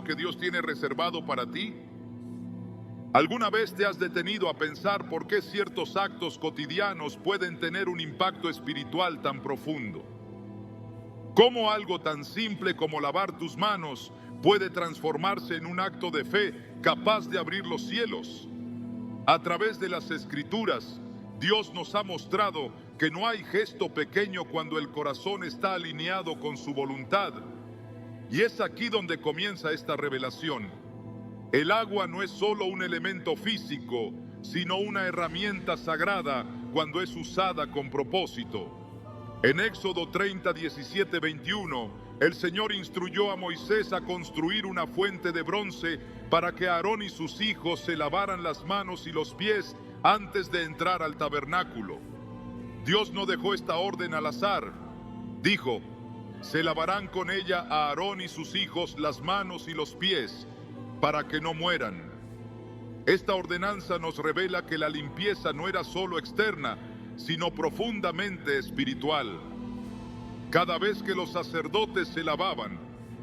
lo que Dios tiene reservado para ti? ¿Alguna vez te has detenido a pensar por qué ciertos actos cotidianos pueden tener un impacto espiritual tan profundo? ¿Cómo algo tan simple como lavar tus manos puede transformarse en un acto de fe capaz de abrir los cielos? A través de las Escrituras, Dios nos ha mostrado que no hay gesto pequeño cuando el corazón está alineado con su voluntad. Y es aquí donde comienza esta revelación. El agua no es solo un elemento físico, sino una herramienta sagrada cuando es usada con propósito. En Éxodo 30, 17, 21, el Señor instruyó a Moisés a construir una fuente de bronce para que Aarón y sus hijos se lavaran las manos y los pies antes de entrar al tabernáculo. Dios no dejó esta orden al azar. Dijo: se lavarán con ella a Aarón y sus hijos las manos y los pies, para que no mueran. Esta ordenanza nos revela que la limpieza no era solo externa, sino profundamente espiritual. Cada vez que los sacerdotes se lavaban,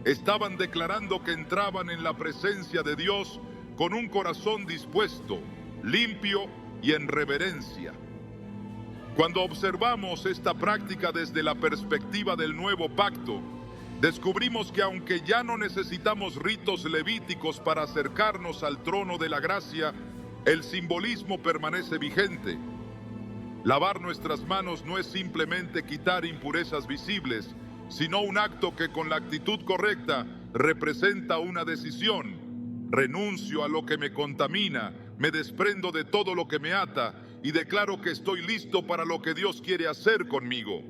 estaban declarando que entraban en la presencia de Dios con un corazón dispuesto, limpio y en reverencia. Cuando observamos esta práctica desde la perspectiva del nuevo pacto, descubrimos que aunque ya no necesitamos ritos levíticos para acercarnos al trono de la gracia, el simbolismo permanece vigente. Lavar nuestras manos no es simplemente quitar impurezas visibles, sino un acto que con la actitud correcta representa una decisión. Renuncio a lo que me contamina, me desprendo de todo lo que me ata y declaro que estoy listo para lo que Dios quiere hacer conmigo.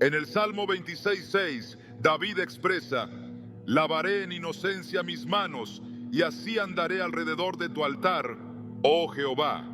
En el Salmo 26:6, David expresa: lavaré en inocencia mis manos y así andaré alrededor de tu altar, oh Jehová.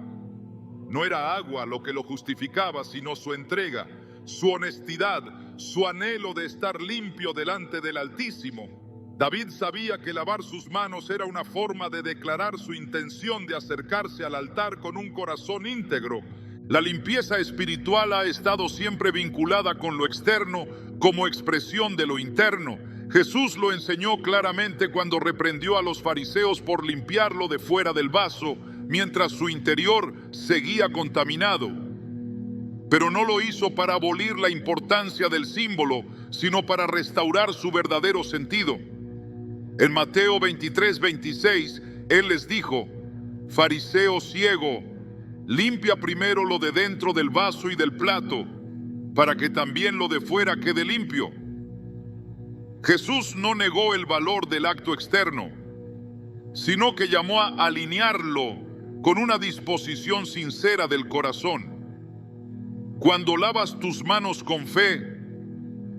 No era agua lo que lo justificaba, sino su entrega, su honestidad, su anhelo de estar limpio delante del Altísimo. David sabía que lavar sus manos era una forma de declarar su intención de acercarse al altar con un corazón íntegro. La limpieza espiritual ha estado siempre vinculada con lo externo como expresión de lo interno. Jesús lo enseñó claramente cuando reprendió a los fariseos por limpiarlo de fuera del vaso, mientras su interior seguía contaminado. Pero no lo hizo para abolir la importancia del símbolo, sino para restaurar su verdadero sentido. En Mateo 23:26, Él les dijo: fariseo ciego, limpia primero lo de dentro del vaso y del plato, para que también lo de fuera quede limpio. Jesús no negó el valor del acto externo, sino que llamó a alinearlo con una disposición sincera del corazón. Cuando lavas tus manos con fe,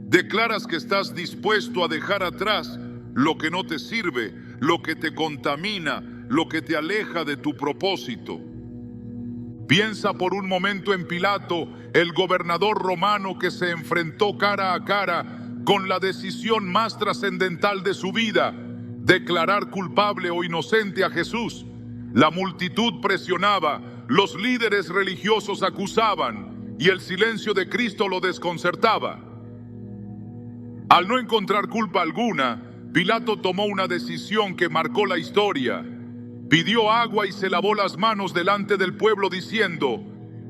declaras que estás dispuesto a dejar atrás lo que no te sirve, lo que te contamina, lo que te aleja de tu propósito. Piensa por un momento en Pilato, el gobernador romano que se enfrentó cara a cara con la decisión más trascendental de su vida: declarar culpable o inocente a Jesús. La multitud presionaba, los líderes religiosos acusaban y el silencio de Cristo lo desconcertaba. Al no encontrar culpa alguna, Pilato tomó una decisión que marcó la historia. Pidió agua y se lavó las manos delante del pueblo diciendo: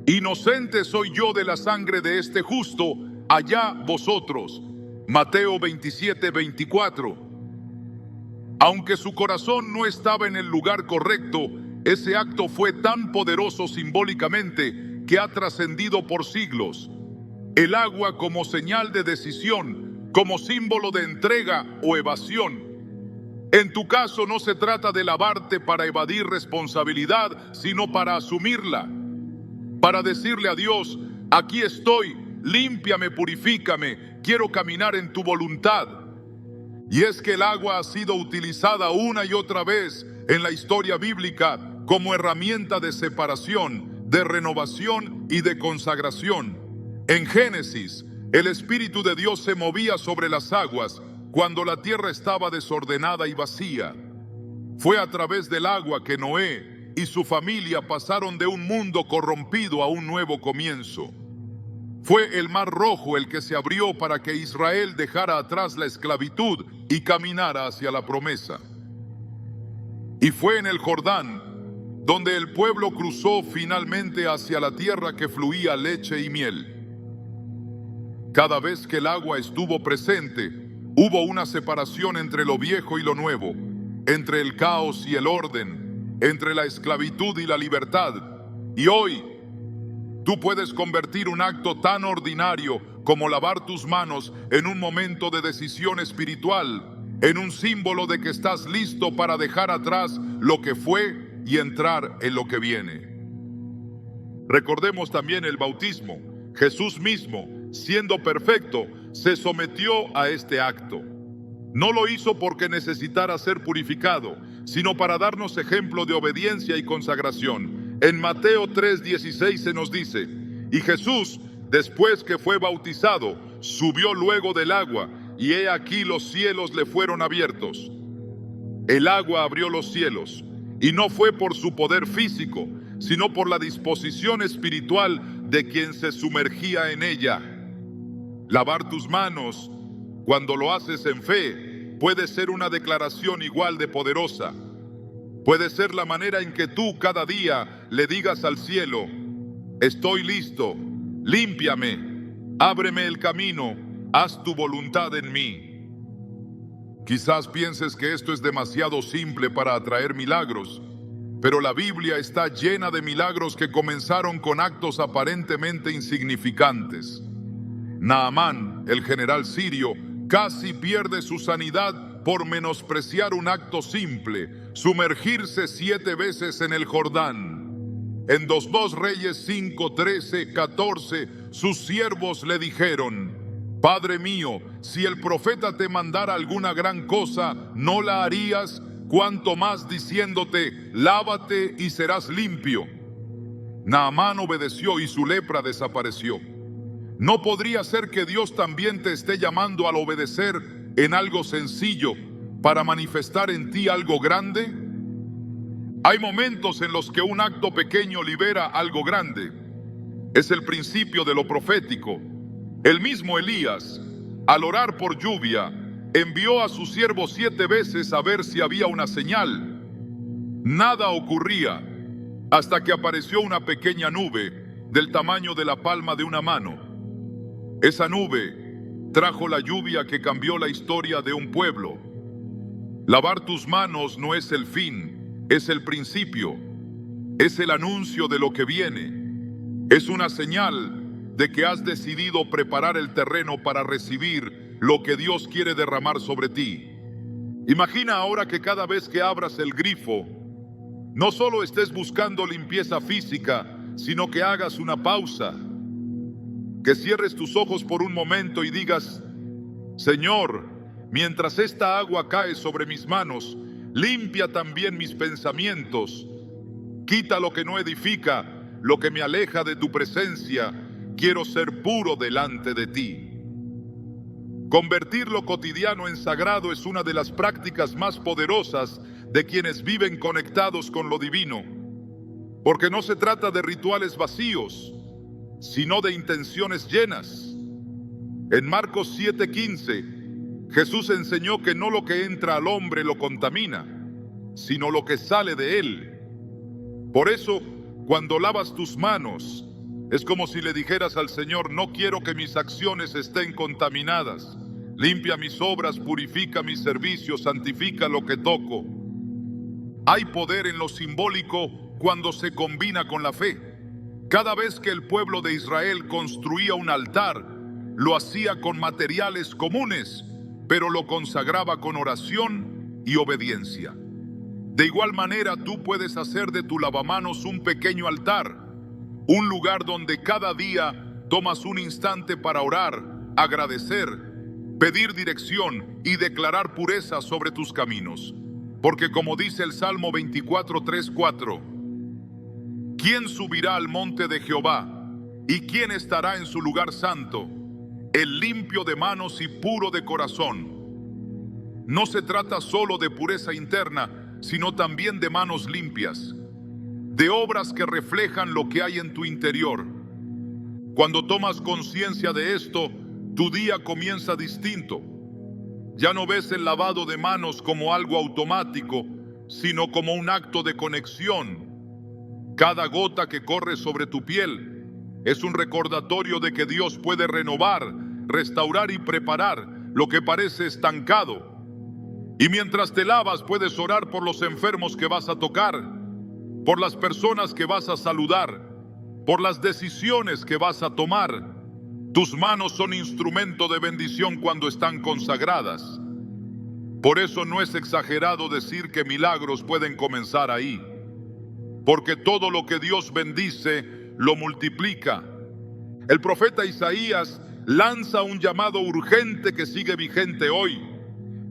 inocente soy yo de la sangre de este justo, allá vosotros. Mateo 27:24. Aunque su corazón no estaba en el lugar correcto, ese acto fue tan poderoso simbólicamente que ha trascendido por siglos. El agua como señal de decisión, como símbolo de entrega o evasión. En tu caso no se trata de lavarte para evadir responsabilidad, sino para asumirla. Para decirle a Dios: aquí estoy, límpiame, purifícame, quiero caminar en tu voluntad. Y es que el agua ha sido utilizada una y otra vez en la historia bíblica como herramienta de separación, de renovación y de consagración. En Génesis, el Espíritu de Dios se movía sobre las aguas cuando la tierra estaba desordenada y vacía. Fue a través del agua que Noé y su familia pasaron de un mundo corrompido a un nuevo comienzo. Fue el Mar Rojo el que se abrió para que Israel dejara atrás la esclavitud y caminara hacia la promesa. Y fue en el Jordán donde el pueblo cruzó finalmente hacia la tierra que fluía leche y miel. Cada vez que el agua estuvo presente, hubo una separación entre lo viejo y lo nuevo, entre el caos y el orden, entre la esclavitud y la libertad. Y hoy, tú puedes convertir un acto tan ordinario como lavar tus manos en un momento de decisión espiritual, en un símbolo de que estás listo para dejar atrás lo que fue y entrar en lo que viene. Recordemos también el bautismo. Jesús mismo, siendo perfecto, se sometió a este acto. No lo hizo porque necesitara ser purificado, sino para darnos ejemplo de obediencia y consagración. En Mateo 3:16 se nos dice: y Jesús, después que fue bautizado, subió luego del agua, y he aquí los cielos le fueron abiertos. El agua abrió los cielos, y no fue por su poder físico, sino por la disposición espiritual de quien se sumergía en ella. Lavar tus manos, cuando lo haces en fe, puede ser una declaración igual de poderosa. Puede ser la manera en que tú cada día le digas al cielo: estoy listo, límpiame, ábreme el camino, haz tu voluntad en mí. Quizás pienses que esto es demasiado simple para atraer milagros, pero la Biblia está llena de milagros que comenzaron con actos aparentemente insignificantes. Naamán, el general sirio, casi pierde su sanidad por menospreciar un acto simple: sumergirse 7 veces en el Jordán. En 2 Reyes 5, 13, 14, sus siervos le dijeron: Padre mío, si el profeta te mandara alguna gran cosa, ¿no la harías? Cuanto más diciéndote: lávate y serás limpio. Naamán obedeció y su lepra desapareció. ¿No podría ser que Dios también te esté llamando al obedecer en algo sencillo para manifestar en ti algo grande? Hay momentos en los que un acto pequeño libera algo grande. Es el principio de lo profético. El mismo Elías, al orar por lluvia, envió a su siervo 7 veces a ver si había una señal. Nada ocurría hasta que apareció una pequeña nube del tamaño de la palma de una mano. Esa nube trajo la lluvia que cambió la historia de un pueblo. Lavar tus manos no es el fin, es el principio. Es el anuncio de lo que viene. Es una señal de que has decidido preparar el terreno para recibir lo que Dios quiere derramar sobre ti. Imagina ahora que cada vez que abras el grifo, no solo estés buscando limpieza física, sino que hagas una pausa, que cierres tus ojos por un momento y digas: Señor, mientras esta agua cae sobre mis manos, limpia también mis pensamientos. Quita lo que no edifica, lo que me aleja de tu presencia. Quiero ser puro delante de ti. Convertir lo cotidiano en sagrado es una de las prácticas más poderosas de quienes viven conectados con lo divino, porque no se trata de rituales vacíos, sino de intenciones llenas. En Marcos 7:15, Jesús enseñó que no lo que entra al hombre lo contamina, sino lo que sale de él. Por eso, cuando lavas tus manos, es como si le dijeras al Señor: no quiero que mis acciones estén contaminadas. Limpia mis obras, purifica mis servicios, santifica lo que toco. Hay poder en lo simbólico cuando se combina con la fe. Cada vez que el pueblo de Israel construía un altar, lo hacía con materiales comunes, pero lo consagraba con oración y obediencia. De igual manera, tú puedes hacer de tu lavamanos un pequeño altar, un lugar donde cada día tomas un instante para orar, agradecer, pedir dirección y declarar pureza sobre tus caminos. Porque como dice el Salmo 24, 3, 4, ¿quién subirá al monte de Jehová? ¿Y quién estará en su lugar santo? El limpio de manos y puro de corazón. No se trata solo de pureza interna, sino también de manos limpias, de obras que reflejan lo que hay en tu interior. Cuando tomas conciencia de esto, tu día comienza distinto. Ya no ves el lavado de manos como algo automático, sino como un acto de conexión. Cada gota que corre sobre tu piel es un recordatorio de que Dios puede renovar, restaurar y preparar lo que parece estancado. Y mientras te lavas puedes orar por los enfermos que vas a tocar, por las personas que vas a saludar, por las decisiones que vas a tomar. Tus manos son instrumento de bendición cuando están consagradas. Por eso no es exagerado decir que milagros pueden comenzar ahí, porque todo lo que Dios bendice lo multiplica. El profeta Isaías lanza un llamado urgente que sigue vigente hoy.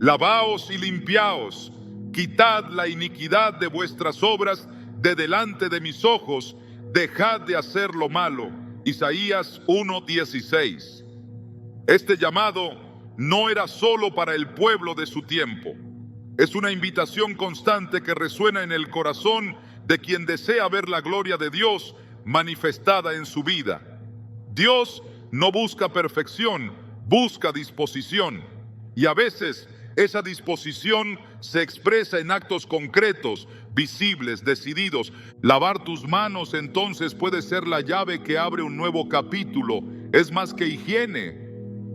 Lavaos y limpiaos, quitad la iniquidad de vuestras obras de delante de mis ojos, dejad de hacer lo malo. Isaías 1:16. Este llamado no era solo para el pueblo de su tiempo. Es una invitación constante que resuena en el corazón de quien desea ver la gloria de Dios manifestada en su vida. Dios no busca perfección, busca disposición. Y a veces esa disposición se expresa en actos concretos, visibles, decididos. Lavar tus manos entonces puede ser la llave que abre un nuevo capítulo. Es más que higiene,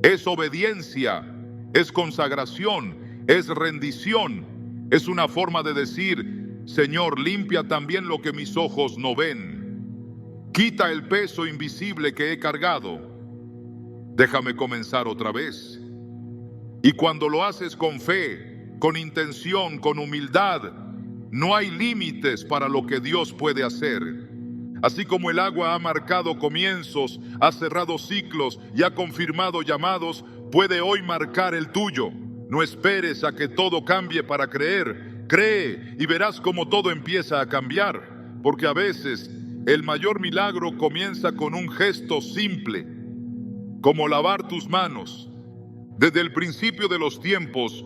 es obediencia, es consagración, es rendición. Es una forma de decir: Señor, limpia también lo que mis ojos no ven. Quita el peso invisible que he cargado. Déjame comenzar otra vez. Y cuando lo haces con fe, con intención, con humildad, no hay límites para lo que Dios puede hacer. Así como el agua ha marcado comienzos, ha cerrado ciclos y ha confirmado llamados, puede hoy marcar el tuyo. No esperes a que todo cambie para creer. Cree y verás cómo todo empieza a cambiar. Porque a veces el mayor milagro comienza con un gesto simple, como lavar tus manos. Desde el principio de los tiempos,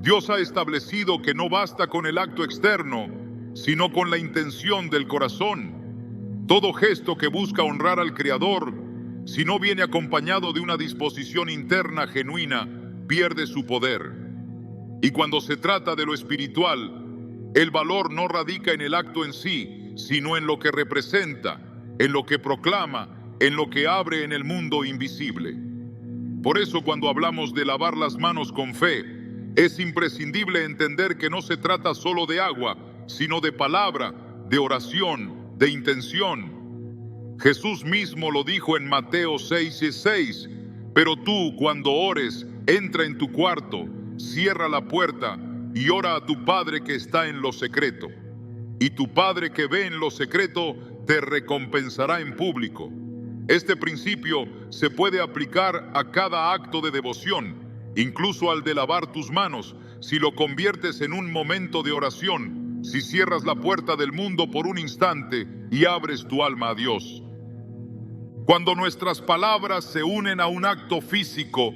Dios ha establecido que no basta con el acto externo, sino con la intención del corazón. Todo gesto que busca honrar al Creador, si no viene acompañado de una disposición interna genuina, pierde su poder. Y cuando se trata de lo espiritual, el valor no radica en el acto en sí, sino en lo que representa, en lo que proclama, en lo que abre en el mundo invisible. Por eso, cuando hablamos de lavar las manos con fe, es imprescindible entender que no se trata solo de agua, sino de palabra, de oración, de intención. Jesús mismo lo dijo en Mateo 6:6, pero tú, cuando ores, entra en tu cuarto, cierra la puerta y ora a tu Padre que está en lo secreto. Y tu Padre que ve en lo secreto te recompensará en público. Este principio se puede aplicar a cada acto de devoción, incluso al de lavar tus manos, si lo conviertes en un momento de oración, si cierras la puerta del mundo por un instante y abres tu alma a Dios. Cuando nuestras palabras se unen a un acto físico,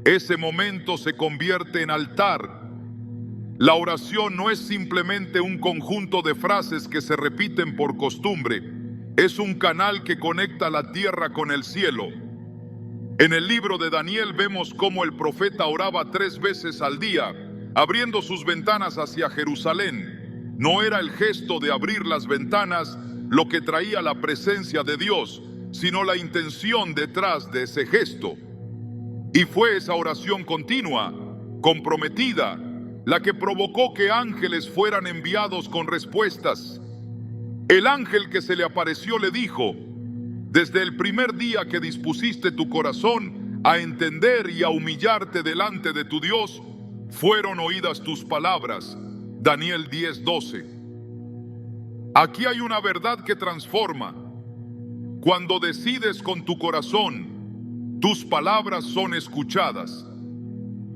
ese momento se convierte en altar. La oración no es simplemente un conjunto de frases que se repiten por costumbre. Es un canal que conecta la tierra con el cielo. En el libro de Daniel vemos cómo el profeta oraba 3 veces al día, abriendo sus ventanas hacia Jerusalén. No era el gesto de abrir las ventanas lo que traía la presencia de Dios, sino la intención detrás de ese gesto. Y fue esa oración continua, comprometida, la que provocó que ángeles fueran enviados con respuestas. El ángel que se le apareció le dijo: desde el primer día que dispusiste tu corazón a entender y a humillarte delante de tu Dios, fueron oídas tus palabras. Daniel 10:12. Aquí hay una verdad que transforma. Cuando decides con tu corazón, tus palabras son escuchadas.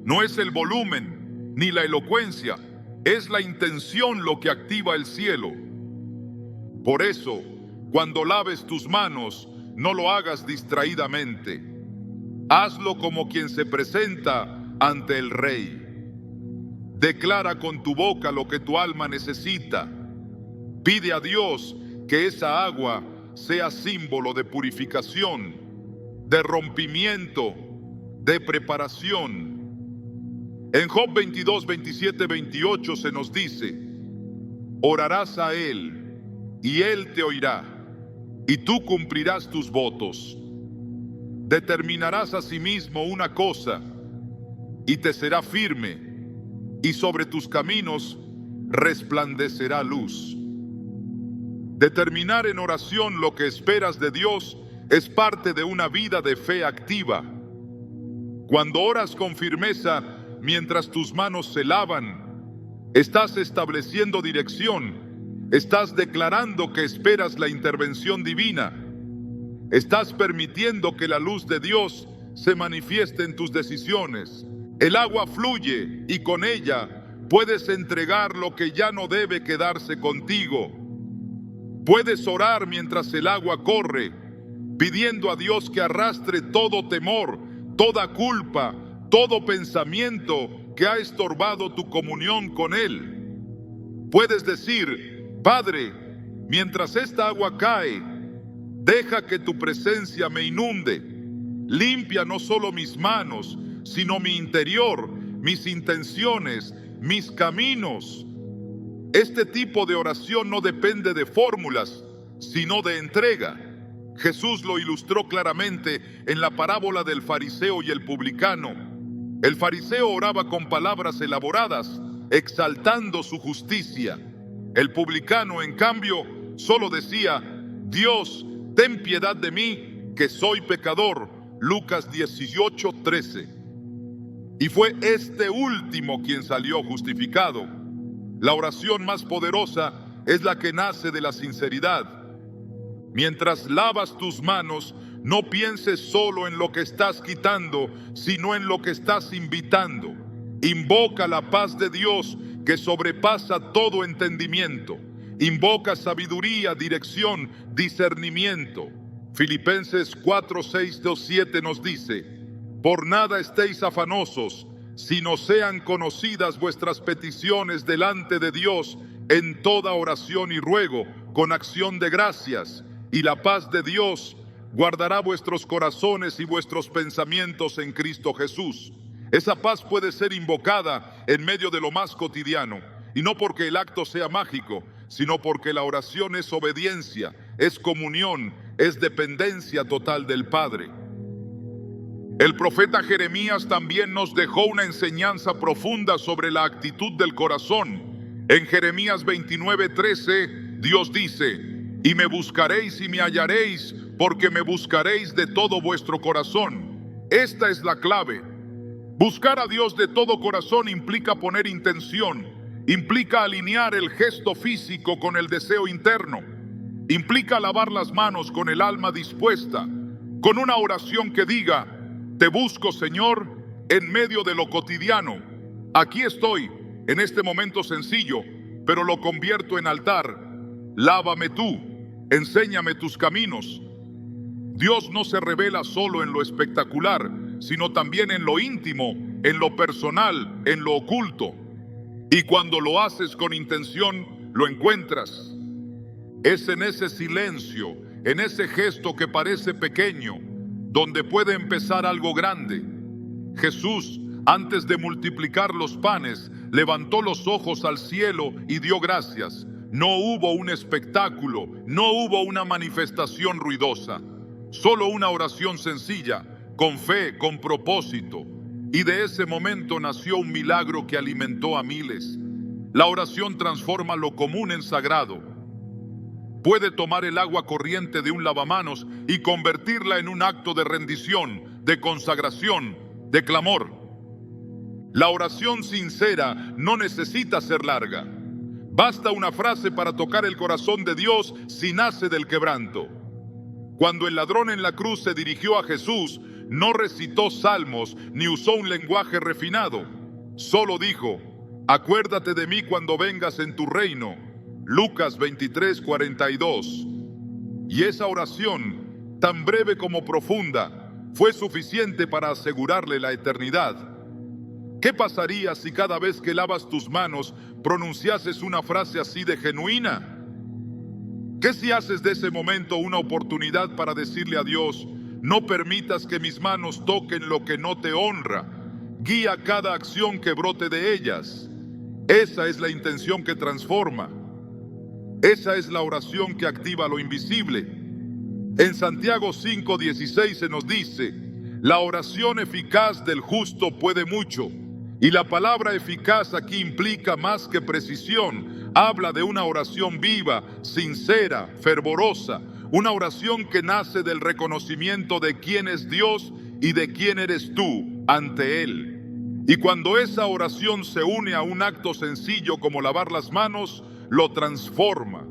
No es el volumen ni la elocuencia, es la intención lo que activa el cielo. Por eso, cuando laves tus manos, no lo hagas distraídamente. Hazlo como quien se presenta ante el Rey. Declara con tu boca lo que tu alma necesita. Pide a Dios que esa agua sea símbolo de purificación, de rompimiento, de preparación. En Job 22, 27, 28 se nos dice: Orarás a Él, y Él te oirá, y tú cumplirás tus votos. Determinarás asimismo una cosa, y te será firme, y sobre tus caminos resplandecerá luz. Determinar en oración lo que esperas de Dios es parte de una vida de fe activa. Cuando oras con firmeza mientras tus manos se lavan, estás estableciendo dirección, estás declarando que esperas la intervención divina, estás permitiendo que la luz de Dios se manifieste en tus decisiones. El agua fluye y con ella puedes entregar lo que ya no debe quedarse contigo. Puedes orar mientras el agua corre, pidiendo a Dios que arrastre todo temor, toda culpa, todo pensamiento que ha estorbado tu comunión con Él. Puedes decir: Padre, mientras esta agua cae, deja que tu presencia me inunde. Limpia no solo mis manos, sino mi interior, mis intenciones, mis caminos. Este tipo de oración no depende de fórmulas, sino de entrega. Jesús lo ilustró claramente en la parábola del fariseo y el publicano. El fariseo oraba con palabras elaboradas, exaltando su justicia. El publicano, en cambio, solo decía: Dios, ten piedad de mí, que soy pecador. Lucas 18:13. Y fue este último quien salió justificado. La oración más poderosa es la que nace de la sinceridad. Mientras lavas tus manos, no pienses solo en lo que estás quitando, sino en lo que estás invitando. Invoca la paz de Dios que sobrepasa todo entendimiento. Invoca sabiduría, dirección, discernimiento. Filipenses 4:6-7 nos dice: Por nada estéis afanosos, sino sean conocidas vuestras peticiones delante de Dios en toda oración y ruego, con acción de gracias. Y la paz de Dios guardará vuestros corazones y vuestros pensamientos en Cristo Jesús. Esa paz puede ser invocada en medio de lo más cotidiano, y no porque el acto sea mágico, sino porque la oración es obediencia, es comunión, es dependencia total del Padre. El profeta Jeremías también nos dejó una enseñanza profunda sobre la actitud del corazón. En Jeremías 29:13, Dios dice: Y me buscaréis y me hallaréis, porque me buscaréis de todo vuestro corazón. Esta es la clave. Buscar a Dios de todo corazón implica poner intención, implica alinear el gesto físico con el deseo interno, implica lavar las manos con el alma dispuesta, con una oración que diga: Te busco, Señor, en medio de lo cotidiano. Aquí estoy, en este momento sencillo, pero lo convierto en altar. Lávame tú, enséñame tus caminos. Dios no se revela solo en lo espectacular, sino también en lo íntimo, en lo personal, en lo oculto. Y cuando lo haces con intención, lo encuentras. Es en ese silencio, en ese gesto que parece pequeño, donde puede empezar algo grande. Jesús, antes de multiplicar los panes, levantó los ojos al cielo y dio gracias. No hubo un espectáculo, no hubo una manifestación ruidosa, solo una oración sencilla, con fe, con propósito. Y de ese momento nació un milagro que alimentó a miles. La oración transforma lo común en sagrado. Puede tomar el agua corriente de un lavamanos y convertirla en un acto de rendición, de consagración, de clamor. La oración sincera no necesita ser larga. Basta una frase para tocar el corazón de Dios si nace del quebranto. Cuando el ladrón en la cruz se dirigió a Jesús, no recitó salmos ni usó un lenguaje refinado. Solo dijo: Acuérdate de mí cuando vengas en tu reino. Lucas 23:42. Y esa oración, tan breve como profunda, fue suficiente para asegurarle la eternidad. ¿Qué pasaría si cada vez que lavas tus manos pronunciases una frase así de genuina? ¿Qué si haces de ese momento una oportunidad para decirle a Dios: no permitas que mis manos toquen lo que no te honra, guía cada acción que brote de ellas? Esa es la intención que transforma. Esa es la oración que activa lo invisible. En Santiago 5:16 se nos dice: la oración eficaz del justo puede mucho. Y la palabra eficaz aquí implica más que precisión. Habla de una oración viva, sincera, fervorosa. Una oración que nace del reconocimiento de quién es Dios y de quién eres tú ante Él. Y cuando esa oración se une a un acto sencillo como lavar las manos, lo transforma.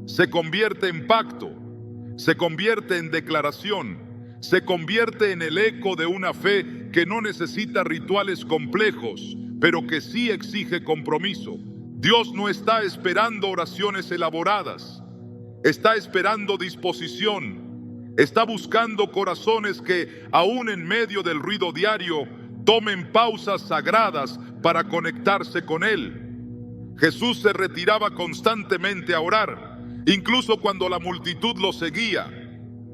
Se convierte en pacto, se convierte en declaración, se convierte en el eco de una fe que no necesita rituales complejos, pero que sí exige compromiso. Dios no está esperando oraciones elaboradas, está esperando disposición, está buscando corazones que, aún en medio del ruido diario, tomen pausas sagradas para conectarse con Él. Jesús se retiraba constantemente a orar, incluso cuando la multitud lo seguía.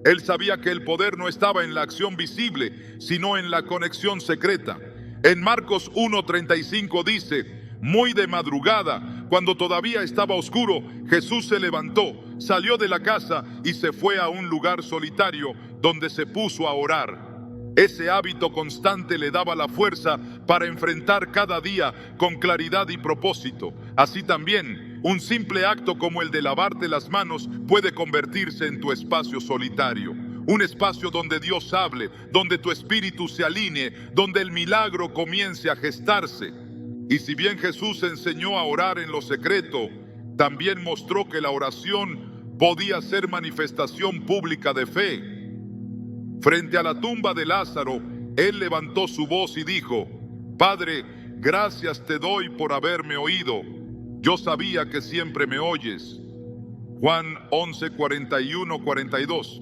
Él sabía que el poder no estaba en la acción visible, sino en la conexión secreta. En Marcos 1:35 dice: muy de madrugada, cuando todavía estaba oscuro, Jesús se levantó, salió de la casa y se fue a un lugar solitario donde se puso a orar. Ese hábito constante le daba la fuerza para enfrentar cada día con claridad y propósito. Así también, un simple acto como el de lavarte las manos puede convertirse en tu espacio solitario. Un espacio donde Dios hable, donde tu espíritu se alinee, donde el milagro comience a gestarse. Y si bien Jesús enseñó a orar en lo secreto, también mostró que la oración podía ser manifestación pública de fe. Frente a la tumba de Lázaro, Él levantó su voz y dijo: Padre, gracias te doy por haberme oído. Yo sabía que siempre me oyes. Juan 11:41-42.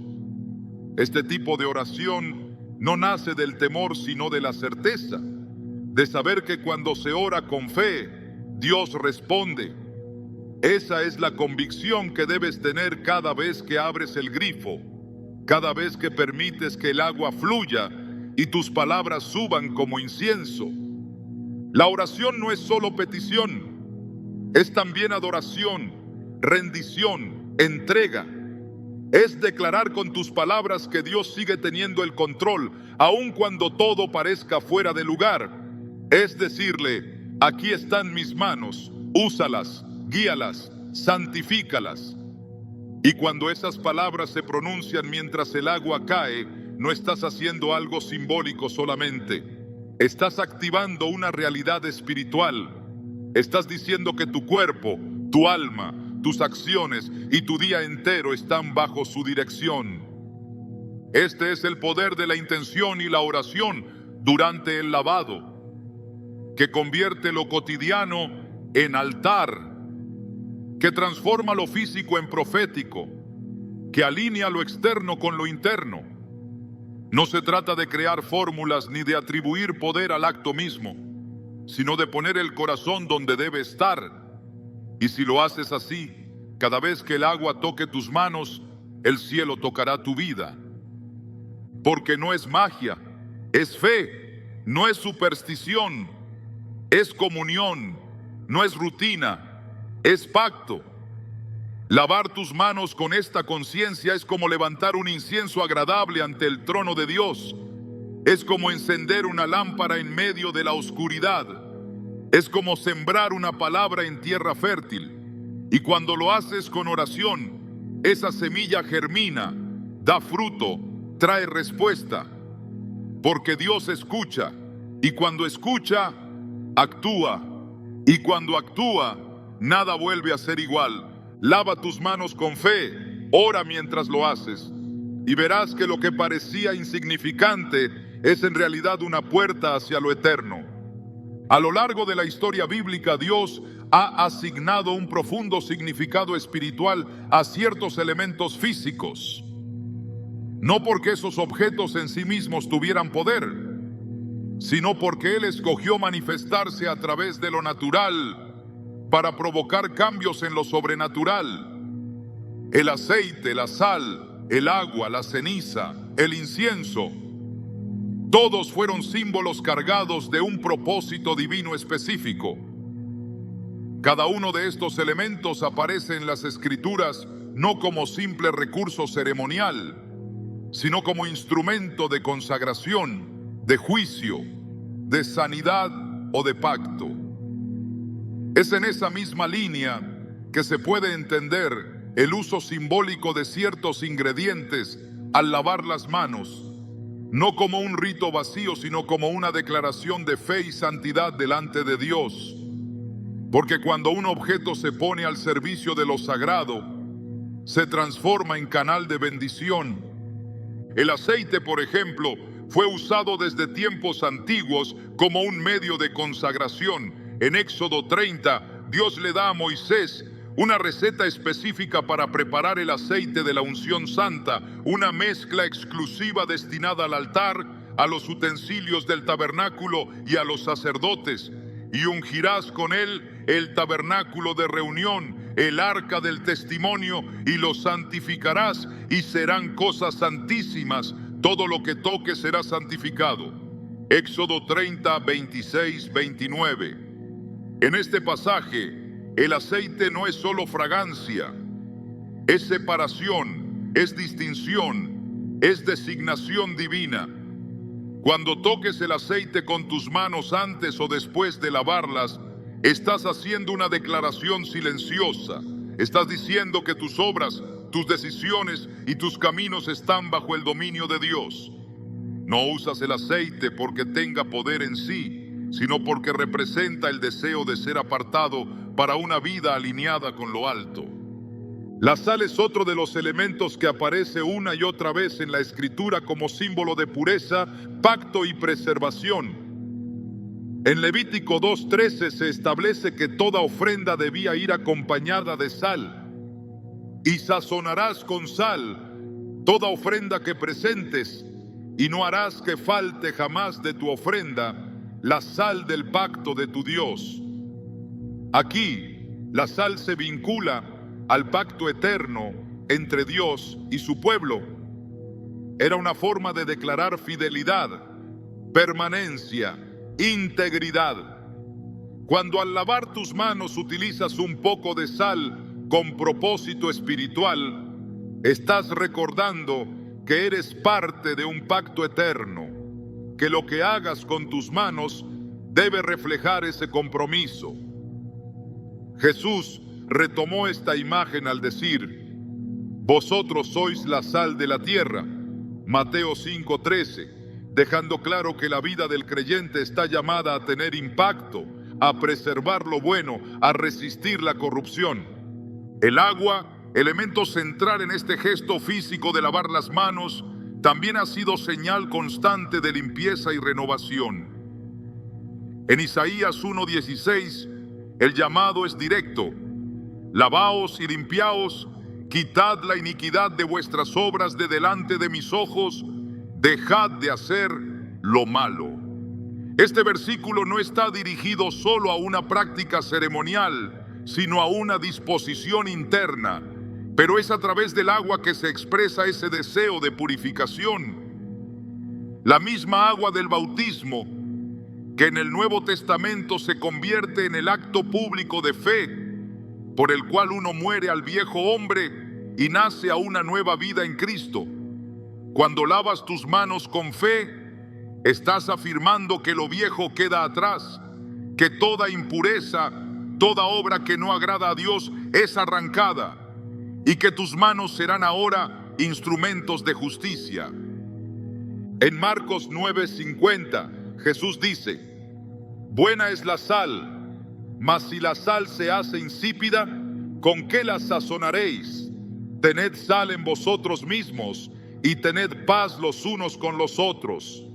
Este tipo de oración no nace del temor, sino de la certeza, de saber que cuando se ora con fe, Dios responde. Esa es la convicción que debes tener cada vez que abres el grifo, cada vez que permites que el agua fluya y tus palabras suban como incienso. La oración no es solo petición, es también adoración, rendición, entrega. Es declarar con tus palabras que Dios sigue teniendo el control, aun cuando todo parezca fuera de lugar. Es decirle: aquí están mis manos, úsalas, guíalas, santifícalas. Y cuando esas palabras se pronuncian mientras el agua cae, no estás haciendo algo simbólico solamente. Estás activando una realidad espiritual. Estás diciendo que tu cuerpo, tu alma, tus acciones y tu día entero están bajo su dirección. Este es el poder de la intención y la oración durante el lavado, que convierte lo cotidiano en altar, que transforma lo físico en profético, que alinea lo externo con lo interno. No se trata de crear fórmulas ni de atribuir poder al acto mismo, sino de poner el corazón donde debe estar. Y si lo haces así, cada vez que el agua toque tus manos, el cielo tocará tu vida. Porque no es magia, es fe, no es superstición, es comunión, no es rutina, es pacto. Lavar tus manos con esta conciencia es como levantar un incienso agradable ante el trono de Dios. Es como encender una lámpara en medio de la oscuridad. Es como sembrar una palabra en tierra fértil. Y cuando lo haces con oración, esa semilla germina, da fruto, trae respuesta. Porque Dios escucha, y cuando escucha, actúa. Y cuando actúa, nada vuelve a ser igual. Lava tus manos con fe, ora mientras lo haces, y verás que lo que parecía insignificante es en realidad una puerta hacia lo eterno. A lo largo de la historia bíblica, Dios ha asignado un profundo significado espiritual a ciertos elementos físicos. No porque esos objetos en sí mismos tuvieran poder, sino porque Él escogió manifestarse a través de lo natural para provocar cambios en lo sobrenatural. El aceite, la sal, el agua, la ceniza, el incienso, todos fueron símbolos cargados de un propósito divino específico. Cada uno de estos elementos aparece en las Escrituras no como simple recurso ceremonial, sino como instrumento de consagración, de juicio, de sanidad o de pacto. Es en esa misma línea que se puede entender el uso simbólico de ciertos ingredientes al lavar las manos, no como un rito vacío, sino como una declaración de fe y santidad delante de Dios. Porque cuando un objeto se pone al servicio de lo sagrado, se transforma en canal de bendición. El aceite, por ejemplo, fue usado desde tiempos antiguos como un medio de consagración. En Éxodo 30, Dios le da a Moisés una receta específica para preparar el aceite de la unción santa, una mezcla exclusiva destinada al altar, a los utensilios del tabernáculo y a los sacerdotes. Y ungirás con él el tabernáculo de reunión, el arca del testimonio, y lo santificarás, y serán cosas santísimas. Todo lo que toque será santificado. Éxodo 30, 26, 29. En este pasaje, el aceite no es solo fragancia, es separación, es distinción, es designación divina. Cuando toques el aceite con tus manos antes o después de lavarlas, estás haciendo una declaración silenciosa. Estás diciendo que tus obras, tus decisiones y tus caminos están bajo el dominio de Dios. No usas el aceite porque tenga poder en sí, sino porque representa el deseo de ser apartado para una vida alineada con lo alto. La sal es otro de los elementos que aparece una y otra vez en la Escritura como símbolo de pureza, pacto y preservación. En Levítico 2:13 se establece que toda ofrenda debía ir acompañada de sal. Y sazonarás con sal toda ofrenda que presentes, y no harás que falte jamás de tu ofrenda la sal del pacto de tu Dios. Aquí, la sal se vincula al pacto eterno entre Dios y su pueblo. Era una forma de declarar fidelidad, permanencia, integridad. Cuando al lavar tus manos utilizas un poco de sal con propósito espiritual, estás recordando que eres parte de un pacto eterno, que lo que hagas con tus manos debe reflejar ese compromiso. Jesús retomó esta imagen al decir: vosotros sois la sal de la tierra, Mateo 5:13, dejando claro que la vida del creyente está llamada a tener impacto, a preservar lo bueno, a resistir la corrupción. El agua, elemento central en este gesto físico de lavar las manos, también ha sido señal constante de limpieza y renovación. En Isaías 1:16, el llamado es directo: lavaos y limpiaos, quitad la iniquidad de vuestras obras de delante de mis ojos, dejad de hacer lo malo. Este versículo no está dirigido solo a una práctica ceremonial, sino a una disposición interna, pero es a través del agua que se expresa ese deseo de purificación. La misma agua del bautismo, que en el Nuevo Testamento se convierte en el acto público de fe, por el cual uno muere al viejo hombre y nace a una nueva vida en Cristo. Cuando lavas tus manos con fe, estás afirmando que lo viejo queda atrás, que toda impureza, toda obra que no agrada a Dios es arrancada, y que tus manos serán ahora instrumentos de justicia. En Marcos 9:50, Jesús dice: buena es la sal, mas si la sal se hace insípida, ¿con qué la sazonaréis? Tened sal en vosotros mismos y tened paz los unos con los otros.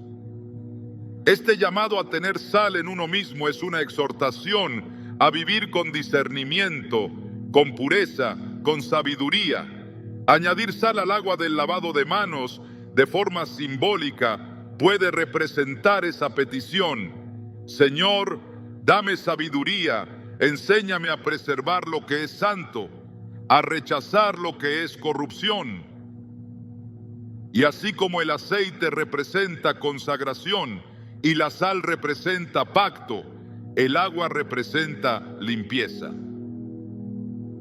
Este llamado a tener sal en uno mismo es una exhortación a vivir con discernimiento, con pureza, con sabiduría. Añadir sal al agua del lavado de manos de forma simbólica puede representar esa petición: Señor, dame sabiduría, enséñame a preservar lo que es santo, a rechazar lo que es corrupción. Y así como el aceite representa consagración y la sal representa pacto, El agua representa limpieza.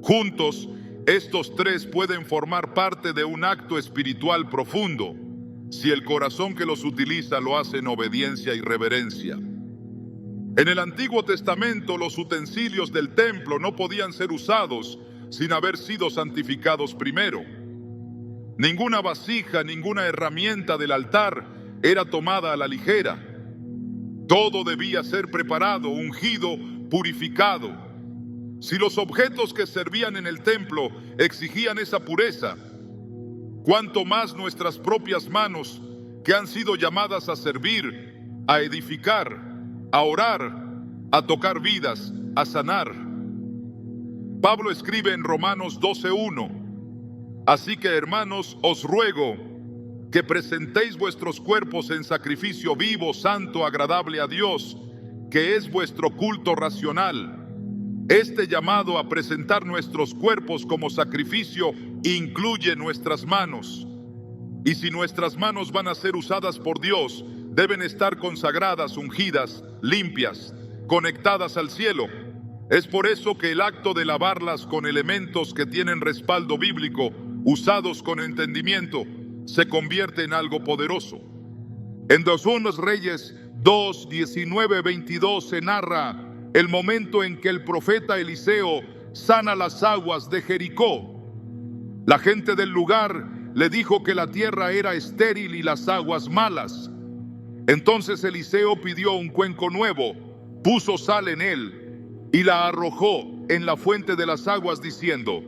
Juntos, estos tres pueden formar parte de un acto espiritual profundo, si el corazón que los utiliza lo hace en obediencia y reverencia. En el Antiguo Testamento, los utensilios del templo no podían ser usados sin haber sido santificados primero. Ninguna vasija, ninguna herramienta del altar era tomada a la ligera. Todo debía ser preparado, ungido, purificado. Si los objetos que servían en el templo exigían esa pureza, cuánto más nuestras propias manos, que han sido llamadas a servir, a edificar, a orar, a tocar vidas, a sanar. Pablo escribe en Romanos 12:1: así que, hermanos, os ruego que presentéis vuestros cuerpos en sacrificio vivo, santo, agradable a Dios, que es vuestro culto racional. Este llamado a presentar nuestros cuerpos como sacrificio incluye nuestras manos. Y si nuestras manos van a ser usadas por Dios, deben estar consagradas, ungidas, limpias, conectadas al cielo. Es por eso que el acto de lavarlas con elementos que tienen respaldo bíblico, usados con entendimiento, se convierte en algo poderoso. En 2 Reyes 2, 19, 22 se narra el momento en que el profeta Eliseo sana las aguas de Jericó. La gente del lugar le dijo que la tierra era estéril y las aguas malas. Entonces Eliseo pidió un cuenco nuevo, puso sal en él y la arrojó en la fuente de las aguas, diciendo: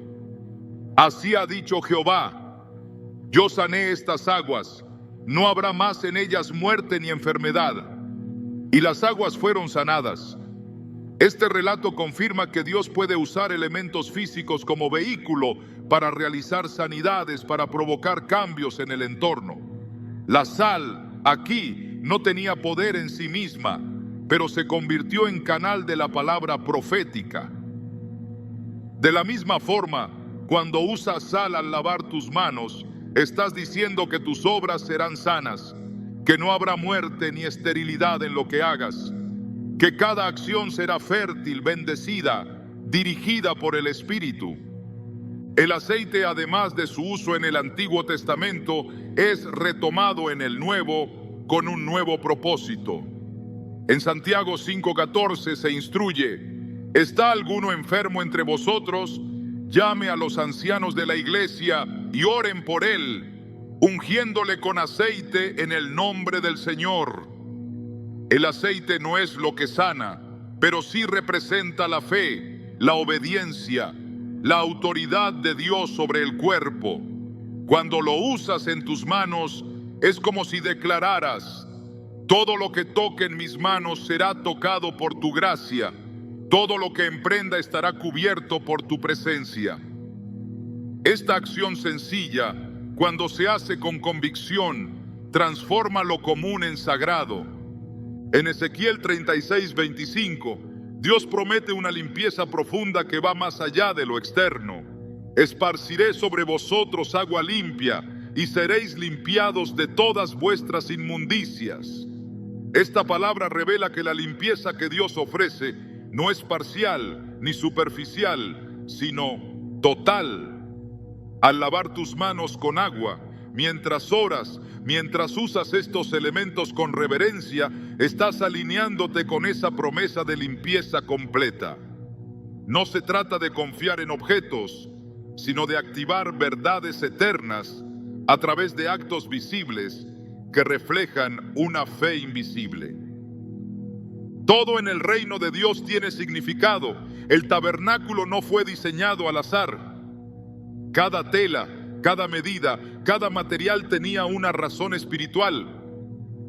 así ha dicho Jehová, yo sané estas aguas, no habrá más en ellas muerte ni enfermedad. Y las aguas fueron sanadas. Este relato confirma que Dios puede usar elementos físicos como vehículo para realizar sanidades, para provocar cambios en el entorno. La sal aquí no tenía poder en sí misma, pero se convirtió en canal de la palabra profética. De la misma forma, cuando usas sal al lavar tus manos, estás diciendo que tus obras serán sanas, que no habrá muerte ni esterilidad en lo que hagas, que cada acción será fértil, bendecida, dirigida por el Espíritu. El aceite, además de su uso en el Antiguo Testamento, es retomado en el Nuevo con un nuevo propósito. En Santiago 5:14 se instruye: ¿está alguno enfermo entre vosotros? Llame a los ancianos de la iglesia y oren por él, ungiéndole con aceite en el nombre del Señor. El aceite no es lo que sana, pero sí representa la fe, la obediencia, la autoridad de Dios sobre el cuerpo. Cuando lo usas en tus manos, es como si declararas: todo lo que toque en mis manos será tocado por tu gracia, todo lo que emprenda estará cubierto por tu presencia. Esta acción sencilla, cuando se hace con convicción, transforma lo común en sagrado. En Ezequiel 36:25, Dios promete una limpieza profunda que va más allá de lo externo. Esparciré sobre vosotros agua limpia y seréis limpiados de todas vuestras inmundicias. Esta palabra revela que la limpieza que Dios ofrece no es parcial ni superficial, sino total. Al lavar tus manos con agua, mientras oras, mientras usas estos elementos con reverencia, estás alineándote con esa promesa de limpieza completa. No se trata de confiar en objetos, sino de activar verdades eternas a través de actos visibles que reflejan una fe invisible. Todo en el reino de Dios tiene significado. El tabernáculo no fue diseñado al azar. Cada tela, cada medida, cada material tenía una razón espiritual.